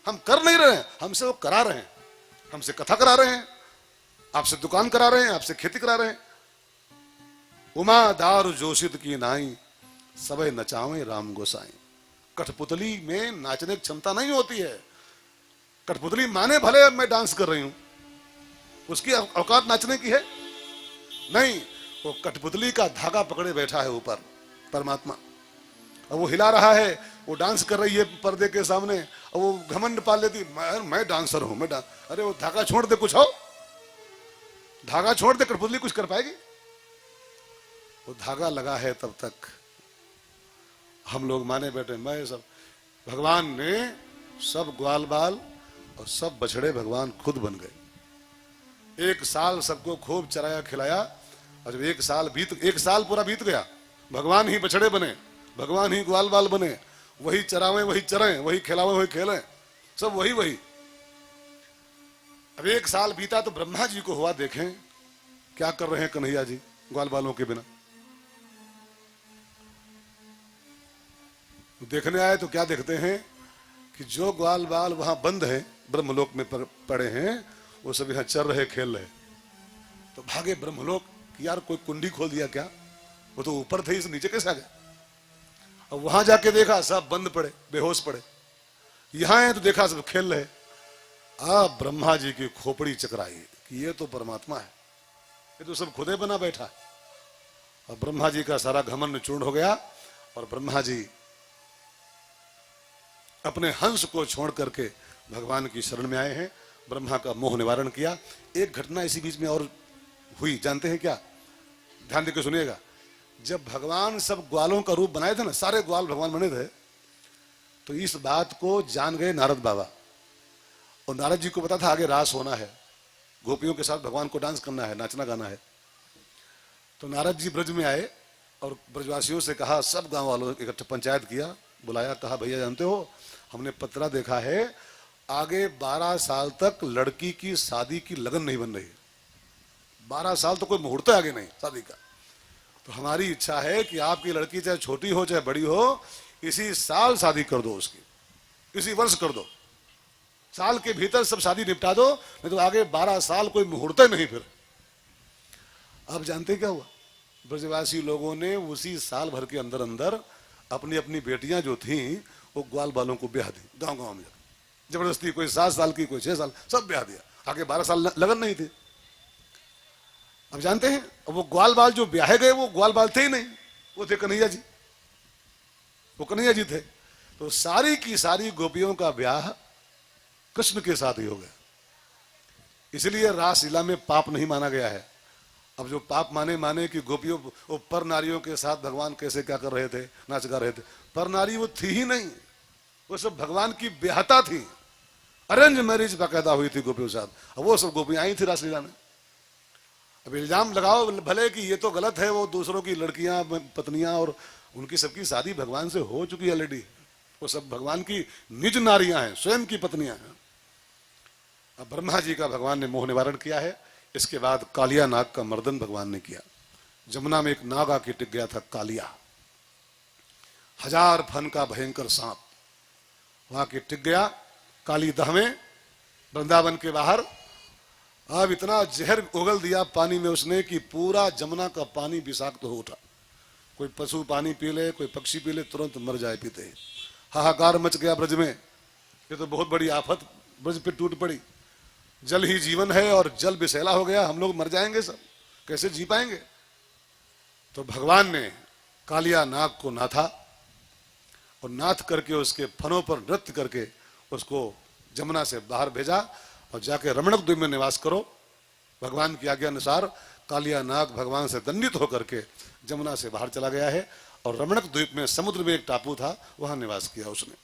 हम कर नहीं रहे हैं, हमसे वो करा रहे हैं। हमसे कथा करा रहे हैं, आपसे दुकान करा रहे हैं, आपसे खेती करा रहे हैं। उमा दारू जोशित की नाई, सबे नचावे राम गोसाई। कठपुतली में नाचने की क्षमता नहीं होती है। कठपुतली माने भले मैं डांस कर रही हूं, उसकी औकात नाचने की है नहीं। वो कठपुतली का धागा पकड़े बैठा है ऊपर परमात्मा, और वो हिला रहा है, वो डांस कर रही है पर्दे के सामने, और वो घमंड पाल लेती, मैं डांसर हूं, मैं अरे वो धागा छोड़ दे, कुछ हो, धागा छोड़ दे, कठपुतली कुछ कर पाएगी? वो धागा लगा है तब तक हम लोग माने बैठे, मैं सब, भगवान ने सब ग्वाल बाल और सब बछड़े भगवान खुद बन गए। 1 साल सबको खूब चराया खिलाया, और जब 1 साल पूरा बीत गया, भगवान ही बछड़े बने, भगवान ही ग्वाल बाल बने, वही चरावे वही चरें, वही खिलावे वही खेलें, सब वही वही। अब 1 साल बीता तो ब्रह्मा जी को हुआ, देखें क्या कर रहे हैं कन्हैया जी ग्वाल बालों के बिना। देखने आए तो क्या देखते हैं कि जो ग्वाल बाल वहां बंद है, ब्रह्मलोक में पड़े हैं, वो सब यहां चल रहे, खेल रहे। तो भागे ब्रह्मलोक कि यार कोई कुंडी खोल दिया क्या, वो तो ऊपर थे, इस नीचे कैसे आ गए। और वहां जाके देखा सब बंद पड़े, बेहोश पड़े। यहां है तो देखा सब खेल रहे। ब्रह्मा जी की खोपड़ी चकराई कि ये तो परमात्मा है, ये तो सब खुदे बना बैठा है। और ब्रह्मा जी का सारा घमंड चूर्ण हो गया, और ब्रह्मा जी अपने हंस को छोड़ करके भगवान की शरण में आए हैं, ब्रह्मा का मोह निवारण किया। एक घटना इसी बीच में और हुई, जानते हैं क्या? ध्यान देकर सुनिएगा। जब भगवान सब ग्वालों का रूप बनाए थे ना, सारे ग्वाल भगवान बने थे, तो इस बात को जान गए नारद बाबा। और नारद जी को पता था आगे रास होना है, गोपियों के साथ भगवान को डांस करना है, नाचना गाना है। तो नारद जी ब्रज में आए और ब्रजवासियों से कहा, सब गांव वालों इकट्ठा पंचायत किया, बुलाया, कहा भैया जानते हो हमने पत्रा देखा है, आगे 12 साल तक लड़की की शादी की लगन नहीं बन रही है। 12 साल तो कोई मुहूर्त आगे नहीं शादी का। तो हमारी इच्छा है कि आपकी लड़की चाहे छोटी हो चाहे बड़ी हो, इसी साल शादी कर दो, उसकी इसी वर्ष कर दो, साल के भीतर सब शादी निपटा दो, नहीं तो आगे 12 साल कोई मुहूर्त नहीं फिर। अब जानते क्या हुआ? ब्रजवासी लोगों ने उसी साल भर के अंदर अंदर अपनी अपनी बेटियां जो थी वो ग्वाल बालों को ब्याह दी, गांव गांव में जबरदस्ती। कोई 7 साल की, कोई 6 साल, सब ब्याह दिया। आगे 12 साल लगन नहीं थी। अब जानते हैं वो ग्वाल बाल जो ब्याहे गए वो ग्वाल बाल थे ही नहीं, वो थे कन्हैया जी, वो कन्हैया जी थे। तो सारी की सारी गोपियों का ब्याह कृष्ण के साथ ही हो गया। इसलिए रासलीला में पाप नहीं माना गया है। अब जो पाप माने कि गोपियों वो पर नारियों के साथ भगवान कैसे क्या कर रहे थे, नाच गा रहे थे। पर नारी वो थी ही नहीं, वो सब भगवान की ब्याहता थी, अरेंज मैरिज बाकायदा हुई थी गोपियों के साथ। अब वो सब गोपियां आई थी रासलीला में। अब इल्जाम लगाओ भले कि ये तो गलत है, वो दूसरों की लड़कियां पत्नियां और उनकी सबकी शादी भगवान से हो चुकी है ऑलरेडी, वो सब भगवान की निज नारियां हैं, स्वयं की पत्नियां हैं। अब ब्रह्मा जी का भगवान ने मोह निवारण किया है। इसके बाद कालिया नाग का मर्दन भगवान ने किया। जमुना में एक नाग आके टिक गया था, कालिया, 1000 फन का भयंकर सांप वहां के टिक गया काली दह में, वृंदावन के बाहर। अब इतना जहर उगल दिया पानी में उसने कि पूरा जमुना का पानी विषाक्त हो उठा। कोई पशु पानी पी ले, कोई पक्षी पी ले, तुरंत मर जाए पीते ही। हाहाकार मच गया ब्रज में। ये तो बहुत बड़ी आफत ब्रज पे टूट पड़ी। जल ही जीवन है और जल विषैला हो गया, हम लोग मर जाएंगे सब, कैसे जी पाएंगे। तो भगवान ने कालिया नाग को नाथा और नाथ करके उसके फनों पर नृत्य करके उसको जमुना से बाहर भेजा और जाके रमणक द्वीप में निवास करो। भगवान की आज्ञा अनुसार कालिया नाग भगवान से दंडित होकर के जमुना से बाहर चला गया है और रमणक द्वीप में समुद्र में एक टापू था, वहां निवास किया उसने।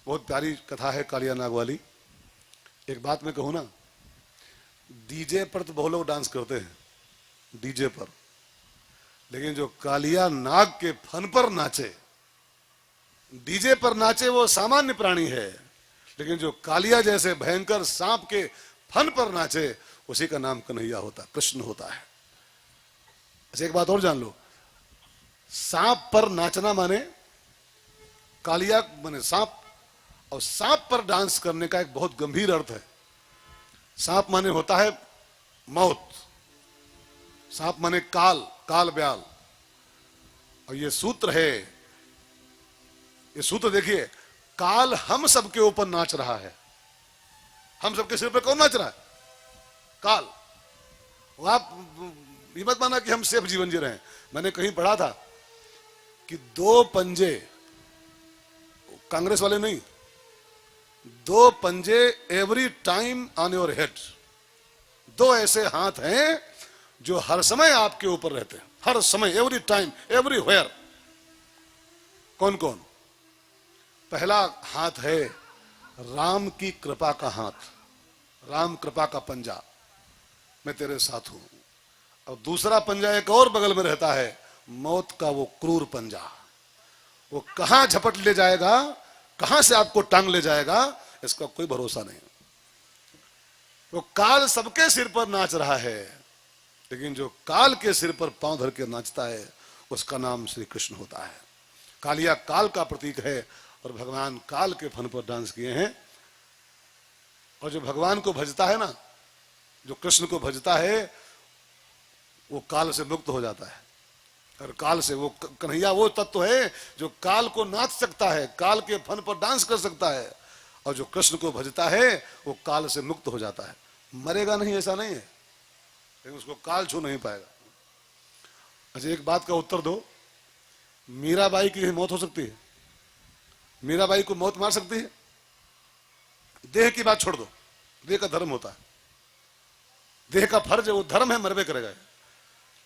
बहुत प्यारी कथा है कालिया नाग वाली। एक बात मैं कहूँ ना, डीजे पर तो बहुत लोग डांस करते हैं, डीजे पर, लेकिन जो कालिया नाग के फन पर नाचे, डीजे पर नाचे वो सामान्य प्राणी है, लेकिन जो कालिया जैसे भयंकर सांप के फन पर नाचे उसी का नाम कन्हैया होता, कृष्ण होता है। अच्छा एक बात और जान लो, सांप पर नाचना माने कालिया माने सांप, और सांप पर डांस करने का एक बहुत गंभीर अर्थ है। सांप माने होता है मौत, सांप माने काल, काल ब्याल। और ये सूत्र है, ये सूत्र देखिए, काल हम सबके ऊपर नाच रहा है। हम सबके सिर पे कौन नाच रहा है? काल। आप ये मत माना कि हम सेफ जीवन जी रहे हैं। मैंने कहीं पढ़ा था कि 2 पंजे, कांग्रेस वाले नहीं, 2 पंजे every time on your head. 2 ऐसे हाथ हैं जो हर समय आपके ऊपर रहते हैं, हर समय, एवरी टाइम, एवरीवेयर। कौन कौन? पहला हाथ है राम की कृपा का हाथ, राम कृपा का पंजा, मैं तेरे साथ हूं। और दूसरा पंजा एक और बगल में रहता है, मौत का वो क्रूर पंजा, वो कहां झपट ले जाएगा, कहां से आपको टांग ले जाएगा, इसका कोई भरोसा नहीं। वो काल सबके सिर पर नाच रहा है, लेकिन जो काल के सिर पर पांव धर के नाचता है उसका नाम श्री कृष्ण होता है। कालिया काल का प्रतीक है और भगवान काल के फन पर डांस किए हैं। और जो भगवान को भजता है ना, जो कृष्ण को भजता है, वो काल से मुक्त हो जाता है। और काल से वो कन्हैया वो तत्व है जो काल को नाच सकता है, काल के फन पर डांस कर सकता है। और जो कृष्ण को भजता है वो काल से मुक्त हो जाता है। मरेगा नहीं ऐसा नहीं है, लेकिन उसको काल छू नहीं पाएगा। अच्छा, एक बात का उत्तर दो, मीराबाई की मौत हो सकती है? मीराबाई को मौत मार सकती है? देह की बात छोड़ दो, देह का धर्म होता है, देह का फर्ज है, वो धर्म है, मरबे करेगा।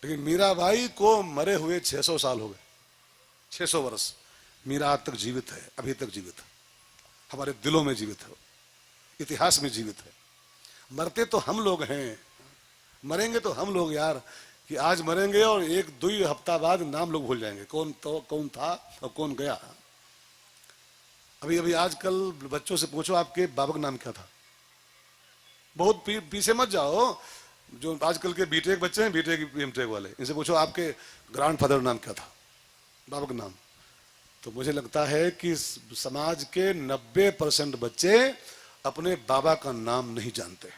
लेकिन मीराबाई को मरे हुए 600 साल हो गए, 600 वर्ष। मीरा आज तक जीवित है, अभी तक जीवित है, हमारे दिलों में जीवित है, इतिहास में जीवित है। मरते तो हम लोग हैं, मरेंगे तो हम लोग यार, कि आज मरेंगे और 1-2 हफ्ता बाद नाम लोग भूल जाएंगे, कौन था और कौन गया। अभी आजकल बच्चों से पूछो आपके बाबा का नाम क्या था, बहुत पीछे मत जाओ। जो आजकल के बीटेक बच्चे हैं, बीटेक एमटेक वाले, इनसे पूछो आपके ग्रैंडफादर नाम क्या था, बाबा का नाम। तो मुझे लगता है कि समाज के 90% बच्चे अपने बाबा का नाम नहीं जानते,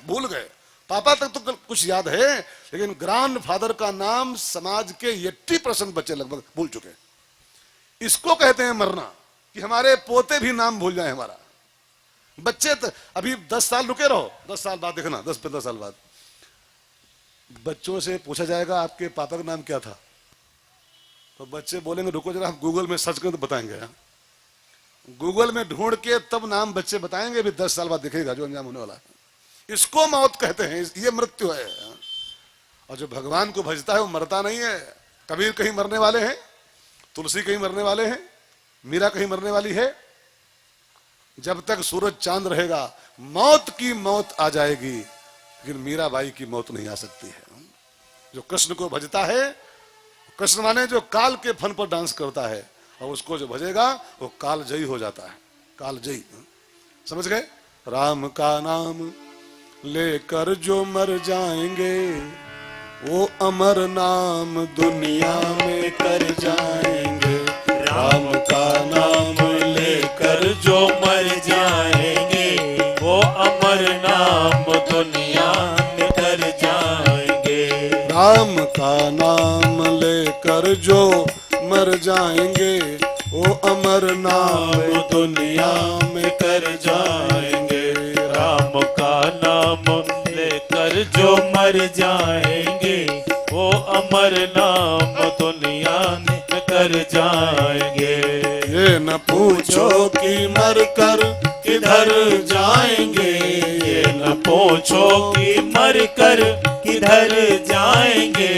भूल गए। पापा तक तो कुछ याद है, लेकिन ग्रैंडफादर का नाम समाज के 80% बच्चे लगभग भूल चुके हैं। इसको कहते हैं मरना, कि हमारे पोते भी नाम भूल जाए हमारा। बच्चे तो अभी 10 साल रुके रहो, 10 साल बाद देखना, 10-15 साल बाद बच्चों से पूछा जाएगा आपके पापा का नाम क्या था, तो बच्चे बोलेंगे रुको जरा हम गूगल में सर्च करें तो बताएंगे। गूगल में ढूंढ के तब नाम बच्चे बताएंगे, भी 10 साल बाद दिखेगा जो अंजाम होने वाला है। इसको मौत कहते हैं, ये मृत्यु है। और जो भगवान को भजता है वो मरता नहीं है। कबीर कहीं मरने वाले हैं, तुलसी कहीं मरने वाले हैं, मीरा कहीं मरने वाली है। जब तक सूरज चांद रहेगा मौत की मौत आ जाएगी, लेकिन मीराबाई की मौत नहीं आ सकती है। जो कृष्ण को भजता है, कृष्ण माने जो काल के फन पर डांस करता है, और उसको जो भजेगा वो काल जयी हो जाता है, काल जयी। समझ गए? राम का नाम लेकर जो मर जाएंगे, वो अमर नाम दुनिया में कर जाएंगे। राम का नाम लेकर जो मर जाएंगे, वो अमर नाम दुनिया में कर जाएंगे। राम का नाम लेकर जो मर जाएंगे, वो अमर नाम दुनिया में कर जाएंगे। राम का नाम लेकर जो मर जाएंगे, वो अमर नाम दुनिया में कर जाएंगे। ये न पूछो कि मर कर किधर जाएंगे, ये न पूछो कि मर कर किधर जाएंगे।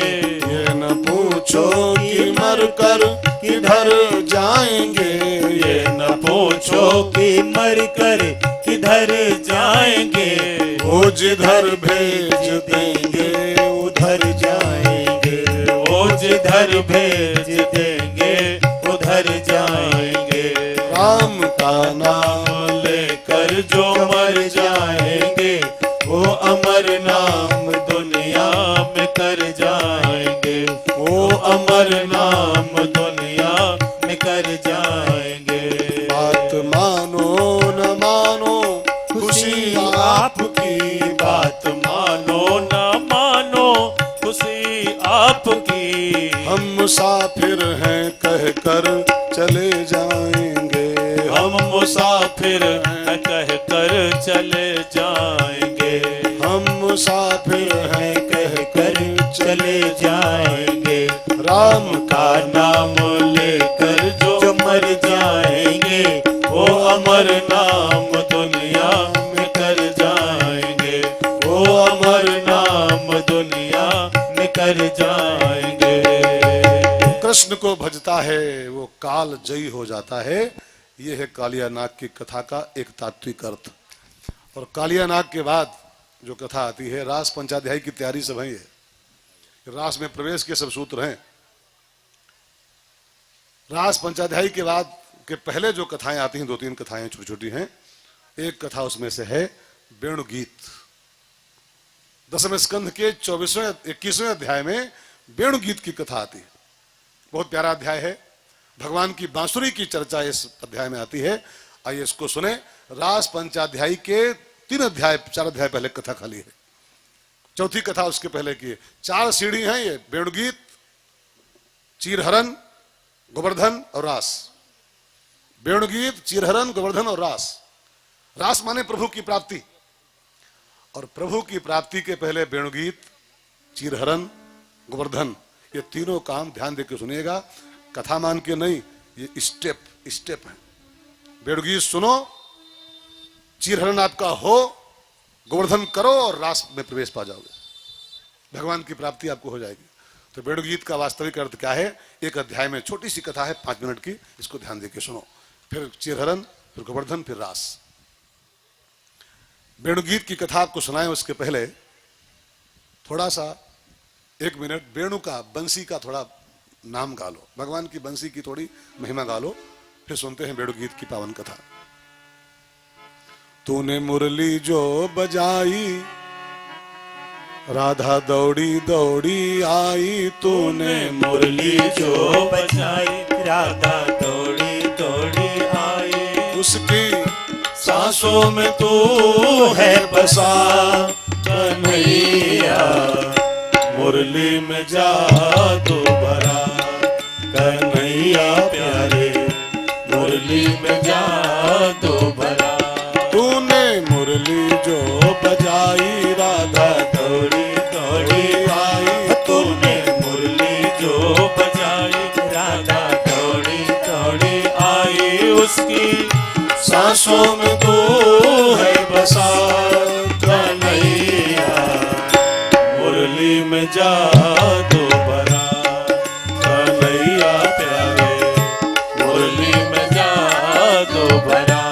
ये न पूछो कि मर कर किधर जाएंगे। ये न पूछो कि मर कर किधर जाएंगे। वो जिधर भेज देंगे उधर जाएंगे। वो जिधर भेज देंगे उधर जाएंगे। राम का नाम लेकर जो मर जाएंगे, वो अमर नाम दुनिया में कर जाएंगे। वो अमर नाम दुनिया में कर जाएंगे। बात मानो न मानो खुशी आपकी, बात मानो न मानो खुशी आपकी। हम मुसाफिर हैं कह कर चले जाएंगे। हम मुसाफिर हैं कह कर चले जाएंगे। हम मुसाफिर हैं कह कर चले जाएंगे। राम का नाम लेकर जो मर जाएंगे, वो अमर नाम दुनिया में कर जाएंगे। वो अमर नाम दुनिया में कर जाएंगे। कृष्ण को भजता है वो काल जयी हो जाता है, ये है कालिया नाग की कथा का एक तात्विक अर्थ। और कालिया नाग के बाद जो कथा आती है, रास पंचाध्यायी की तैयारी सब है। रास में प्रवेश के सब सूत्र हैं। रास पंचाध्यायी के बाद के पहले जो कथाएं आती हैं, 2-3 कथाएं छोटी छोटी हैं। एक कथा उसमें से है वेणुगीत। 10वें स्कंध के 21वें अध्याय में वेणुगीत की कथा आती है। बहुत प्यारा अध्याय है। भगवान की बांसुरी की चर्चा इस अध्याय में आती है। आइए इसको सुने। रास पंचाध्यायी के 4 अध्याय पहले कथा खाली है। चौथी कथा उसके पहले की है। 4 सीढ़ी हैं ये, वेणुगीत, चीरहरण, गोवर्धन और रास। वेणुगीत, चीरहरण, गोवर्धन और रास। रास माने प्रभु की प्राप्ति, और प्रभु की प्राप्ति के पहले वेणुगीत, चीरहरण, गोवर्धन, ये तीनों काम ध्यान देकर सुनिएगा। कथा मान के नहीं, ये स्टेप है। वेणुगीत सुनो, चीरहरण आपका हो, गोवर्धन करो और रास में प्रवेश पा जाओगे। भगवान की प्राप्ति आपको हो जाएगी। तो वेणुगीत का वास्तविक अर्थ क्या है? एक अध्याय में छोटी सी कथा है, 5 मिनट की। इसको ध्यान देकर सुनो। फिर चीरहरण, फिर गोवर्धन, फिर रास। वेणुगीत की कथा आपको सुनाएं उसके पहले थोड़ा सा 1 मिनट वेणु का, बंसी का थोड़ा नाम गा लो। भगवान की बंसी की थोड़ी महिमा गा लो। फिर सुनते हैं वेणुगीत की पावन कथा। तूने मुरली जो बजाई, राधा दौड़ी दौड़ी आई। तूने मुरली जो बजाई, राधा दौड़ी दौड़ी आई। उसकी सांसों में तू है बसा कन्हैया, मुरली में जादू भरा कन्हैया प्यारे, मुरली में जादू भरा। तूने मुरली जो बजाई, राधा दौड़ी दौड़ी आई। तूने मुरली जो बजाई, राधा दौड़ी दौड़ी आई। उसकी सांसों में तू है बसा कन्हैया, मुरली में जादू भरा कन्हैया प्यारे, मुरली में जादू भरा।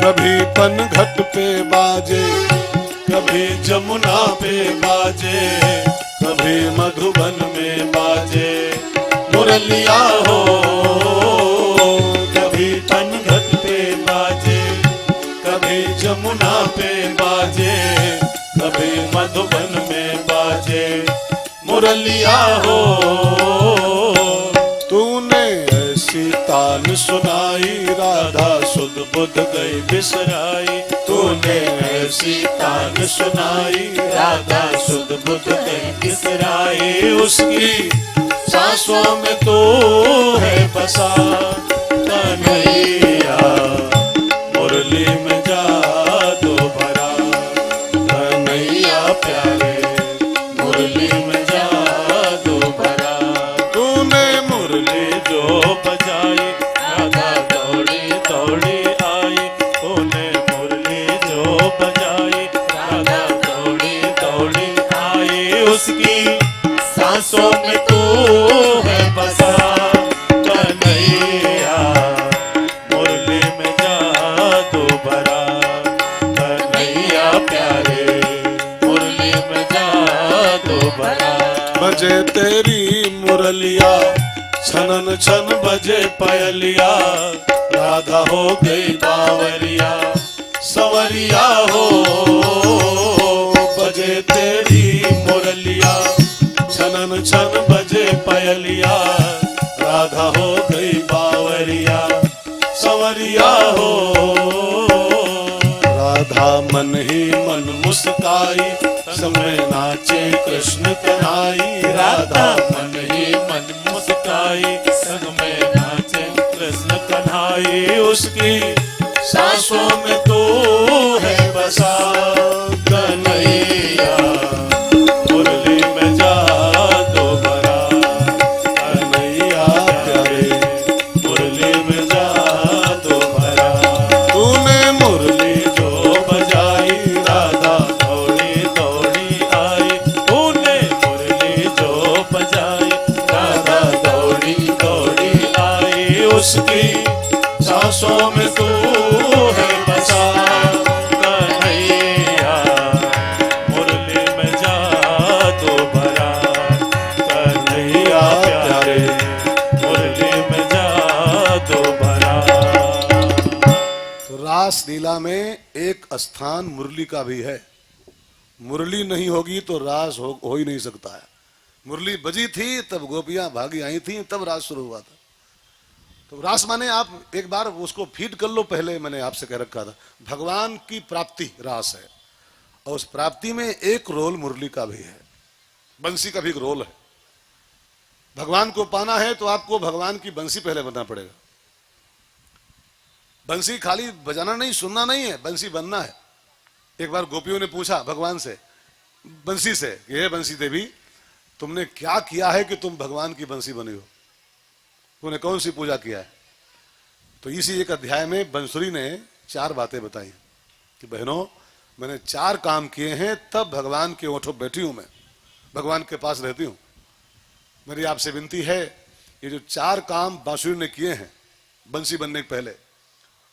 कभी पनघट पे बाजे, कभी जमुना पे बाजे, कभी मधुबन में बाजे मुरलिया हो। कभी पनघट पे बाजे, कभी जमुना पे बाजे, कभी मधुबन में बाजे मुरलिया हो। तूने ऐसी तान सुनाई, राधा सुध बुध गई बिसराई। तूने ऐसी तान सुनाई, राधा सुध बुध गई बिसराई। उसकी सांसों में तू है बसा कन्हैया, मुरली में जादू भरा कन्हैया प्यारे, मुरली में जादू भरा। तूने मुरली जो बजाई, राधा दौड़ी दौड़ी आई। तूने मुरली जो बजाई, राधा दौड़ी दौड़ी आई। उसकी सांसों में तू है बसा कन्हैया, मुरली में जादू भरा कन्हैया प्यारे, मुरली में जादू भरा। बजे तेरी मुरलिया छनन छन बजे पयलिया, राधा हो गई बावरिया सवरिया हो। बजे तेरी मुरलिया छनन छन बजे पयलिया, राधा हो गई बावरिया सवरिया हो। राधा मन ही मन मुस्काई, समय नाचे कृष्ण कन्हाई। राधा मन ही मन मुस्काई, संग में नाचे कृष्ण कन्हाई। उसकी सांसों में तू है बसा कन्हैया, मुरली में जादू भरा कन्हैया प्यारे, मुरली में जादू भरा। तूने मुरली जो बजाई, राधा दौड़ी दौड़ी आई। तूने मुरली जो बजाई, राधा दौड़ी दौड़ी आई। उसकी रास लीला में एक स्थान मुरली का भी है। मुरली नहीं होगी तो रास हो ही नहीं सकता है। मुरली बजी थी तब गोपियां भागी आई थी, तब रास शुरू हुआ था। तो रास माने आप एक बार उसको फीड कर लो। पहले मैंने आपसे कह रखा था भगवान की प्राप्ति रास है, और उस प्राप्ति में एक रोल मुरली का भी है, बंसी का भी एक रोल है। भगवान को पाना है तो आपको भगवान की बंसी पहले बनना पड़ेगा। बंसी खाली बजाना नहीं, सुनना नहीं है, बंसी बनना है। एक बार गोपियों ने पूछा भगवान से, बंसी से, कि हे बंसी देवी, तुमने क्या किया है कि तुम भगवान की बंसी बनी हो? तुमने कौन सी पूजा किया है? तो इसी एक अध्याय में बंसुरी ने 4 बातें बताई कि बहनों, मैंने 4 काम किए हैं, तब भगवान के ओठों बैठी हूं, मैं भगवान के पास रहती हूं। मेरी आपसे विनती है, ये जो 4 काम बांसुरी ने किए हैं बंसी बनने के पहले,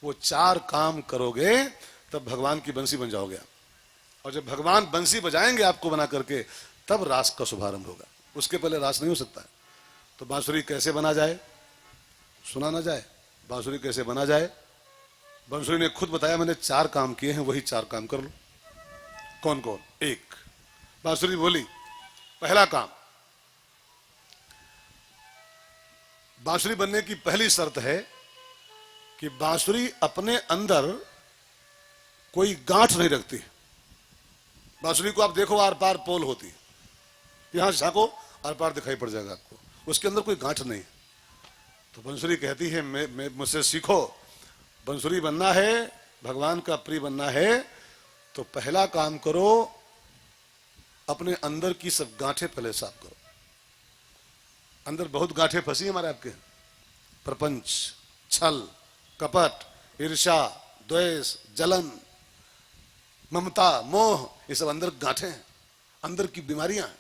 वो 4 काम करोगे तब भगवान की बंसी बन जाओगे आप। और जब भगवान बंसी बजाएंगे आपको बना करके, तब रास का शुभारंभ होगा। उसके पहले रास नहीं हो सकता है। तो बांसुरी कैसे बना जाए? सुना ना जाए बांसुरी कैसे बना जाए? बांसुरी ने खुद बताया, मैंने 4 काम किए हैं, वही 4 काम कर लो। कौन कौन? 1, बांसुरी बोली, पहला काम, बांसुरी बनने की पहली शर्त है कि बांसुरी अपने अंदर कोई गांठ नहीं रखती। बांसुरी को आप देखो, आर पार पोल होती है, यहां झांको आर पार दिखाई पड़ जाएगा आपको, उसके अंदर कोई गांठ नहीं। तो बांसुरी कहती है, मैं मुझसे सीखो, बांसुरी बनना है, भगवान का प्रिय बनना है, तो पहला काम करो, अपने अंदर की सब गांठें पहले साफ करो। अंदर बहुत गांठें फंसी हमारे आपके, प्रपंच, छल, कपट, ईर्ष्या, द्वेष, जलन, ममता, मोह, ये सब अंदर गांठें हैं, अंदर की बीमारियां हैं।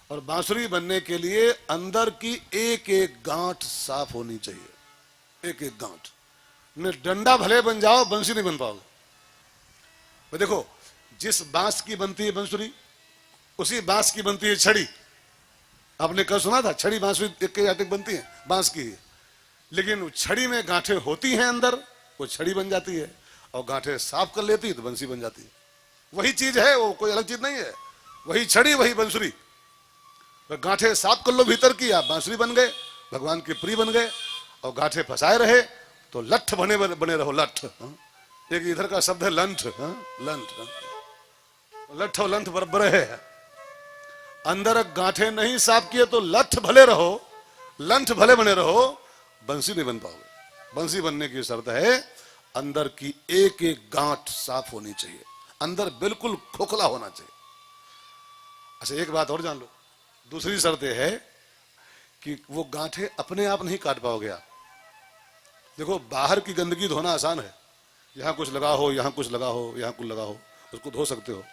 और बांसुरी बनने के लिए अंदर की एक एक गांठ साफ होनी चाहिए, एक एक गांठ। न डंडा भले बन जाओ, बंसी नहीं बन पाओगे। तो देखो, जिस बांस की बनती है बांसुरी, उसी बांस की बनती है छड़ी। आपने कल सुना था, छड़ी बांसुरी एक के आटे बनती है, बांस की। लेकिन छड़ी में गांठें होती हैं अंदर, वो छड़ी बन जाती है, और गांठें साफ कर लेती है तो बंसी बन जाती है। वही चीज है, वो कोई अलग चीज नहीं है, वही छड़ी वही बंसुरी। तो गांठें साफ कर लो भीतर की, आप बांसुरी बन गए, भगवान के प्रिय बन गए। और गांठें फंसाए रहे तो लठ बने बने रहो, लठ। एक इधर का शब्द है लंठ, लंठ, लठ और लंठ बराबर है। अंदर गांठें नहीं साफ किए तो लठ भले रहो, लंठ भले बने रहो, बंसी नहीं बन पाओगे। बंसी बनने की शर्त है अंदर की एक एक गांठ साफ होनी चाहिए, अंदर बिल्कुल खोखला होना चाहिए। अच्छा, एक बात और जान लो, दूसरी शर्त यह है कि वो गांठें अपने आप नहीं काट पाओगे आप। देखो, बाहर की गंदगी धोना आसान है, यहां कुछ लगा हो, यहां कुछ लगा हो, यहां कुछ लगा हो, उसको धो सकते हो।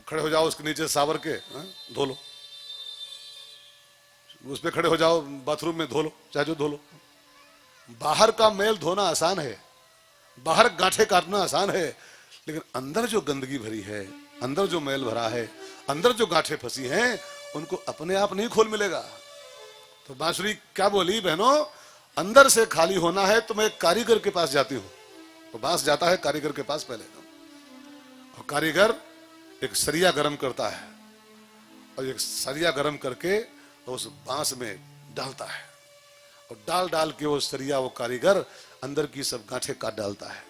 खड़े हो जाओ उसके नीचे सावर के, धो लो। उस पे खड़े हो जाओ, बाथरूम में धो लो, चाहे जो धो लो। बाहर का मैल धोना आसान है, बाहर गांठें काटना आसान है, लेकिन अंदर जो गंदगी भरी है, अंदर जो मैल भरा है, अंदर जो गांठें फंसी हैं, उनको अपने आप नहीं खोल मिलेगा। तो बांसुरी क्या बोली, बहनों, अंदर से खाली होना है तो मैं कारीगर के पास जाती हूं। तो बांस जाता है कारीगर के पास पहले, और कारीगर एक सरिया गरम करता है, और एक सरिया गरम करके उस बांस में डालता है, और डाल डाल के वो सरिया, वो कारीगर अंदर की सब गांठें काट डालता है।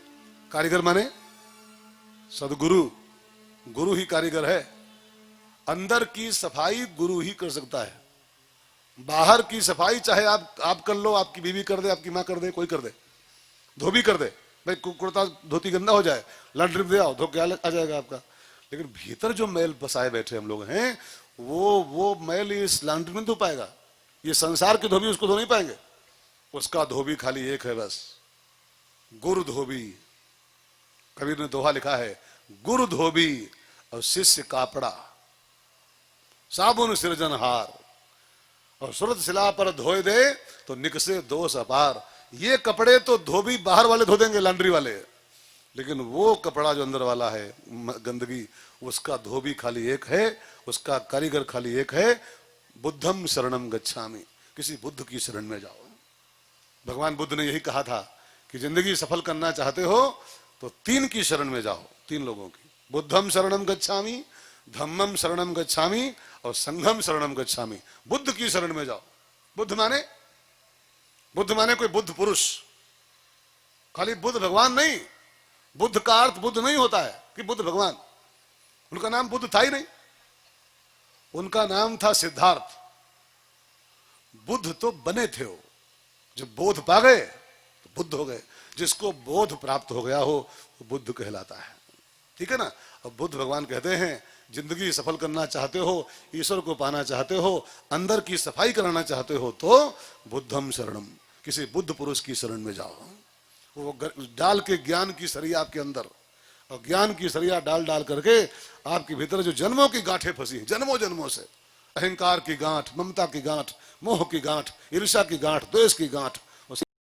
कारीगर माने सदगुरु, गुरु ही कारीगर है। अंदर की सफाई गुरु ही कर सकता है। बाहर की सफाई चाहे आप कर लो, आपकी बीवी कर दे, आपकी माँ कर दे, कोई कर दे, धोबी कर दे, भाई कुर्ता धोती गंदा हो जाए, लॉन्ड्री दे आओ, धो के आ जाएगा आपका। लेकिन भीतर जो मैल बसाए बैठे हम लोग हैं, वो मैल इस लॉन्ड्री में धो पाएगा। ये संसार के धोबी उसको धो नहीं पाएंगे। उसका धोबी खाली एक है बस, गुरु धोबी। कबीर ने दोहा लिखा है, गुरु धोबी और शिष्य कापड़ा, साबुन सृजनहार, और सूरत शिला पर धोए दे तो निकसे दोष अपार। ये कपड़े तो धोबी बाहर वाले धो देंगे, लॉन्ड्री वाले, लेकिन वो कपड़ा जो अंदर वाला है, गंदगी, उसका धोबी खाली एक है, उसका कारीगर खाली एक है। बुद्धम शरणम गच्छामि, किसी बुद्ध की शरण में जाओ। भगवान बुद्ध ने यही कहा था कि जिंदगी सफल करना चाहते हो तो 3 की शरण में जाओ, 3 लोगों की। बुद्धम शरणम गच्छामि, धम्मम शरणम गच्छामि और संघम शरणम गच्छामि। बुद्ध की शरण में जाओ। बुद्ध माने कोई बुद्ध पुरुष, खाली बुद्ध भगवान नहीं। बुद्ध का अर्थ बुद्ध नहीं होता है कि बुद्ध भगवान, उनका नाम बुद्ध था ही नहीं, उनका नाम था सिद्धार्थ। बुद्ध तो बने थे वो, जब बोध पा गए तो बुद्ध हो गए। जिसको बोध प्राप्त हो गया हो वो बुद्ध कहलाता है, ठीक है ना। अब बुद्ध भगवान कहते हैं जिंदगी सफल करना चाहते हो, ईश्वर को पाना चाहते हो, अंदर की सफाई कराना चाहते हो तो बुद्धम शरणम, किसी बुद्ध पुरुष की शरण में जाओ। वो डाल के ज्ञान की सरिया आपके अंदर, और ज्ञान की सरिया डाल डाल करके आपके भीतर जो जन्मों की गांठें फंसी, जन्मों जन्मों से, अहंकार की गांठ, ममता की गांठ, मोह की गांठ, ईर्ष्या की गांठ, द्वेष की गांठ,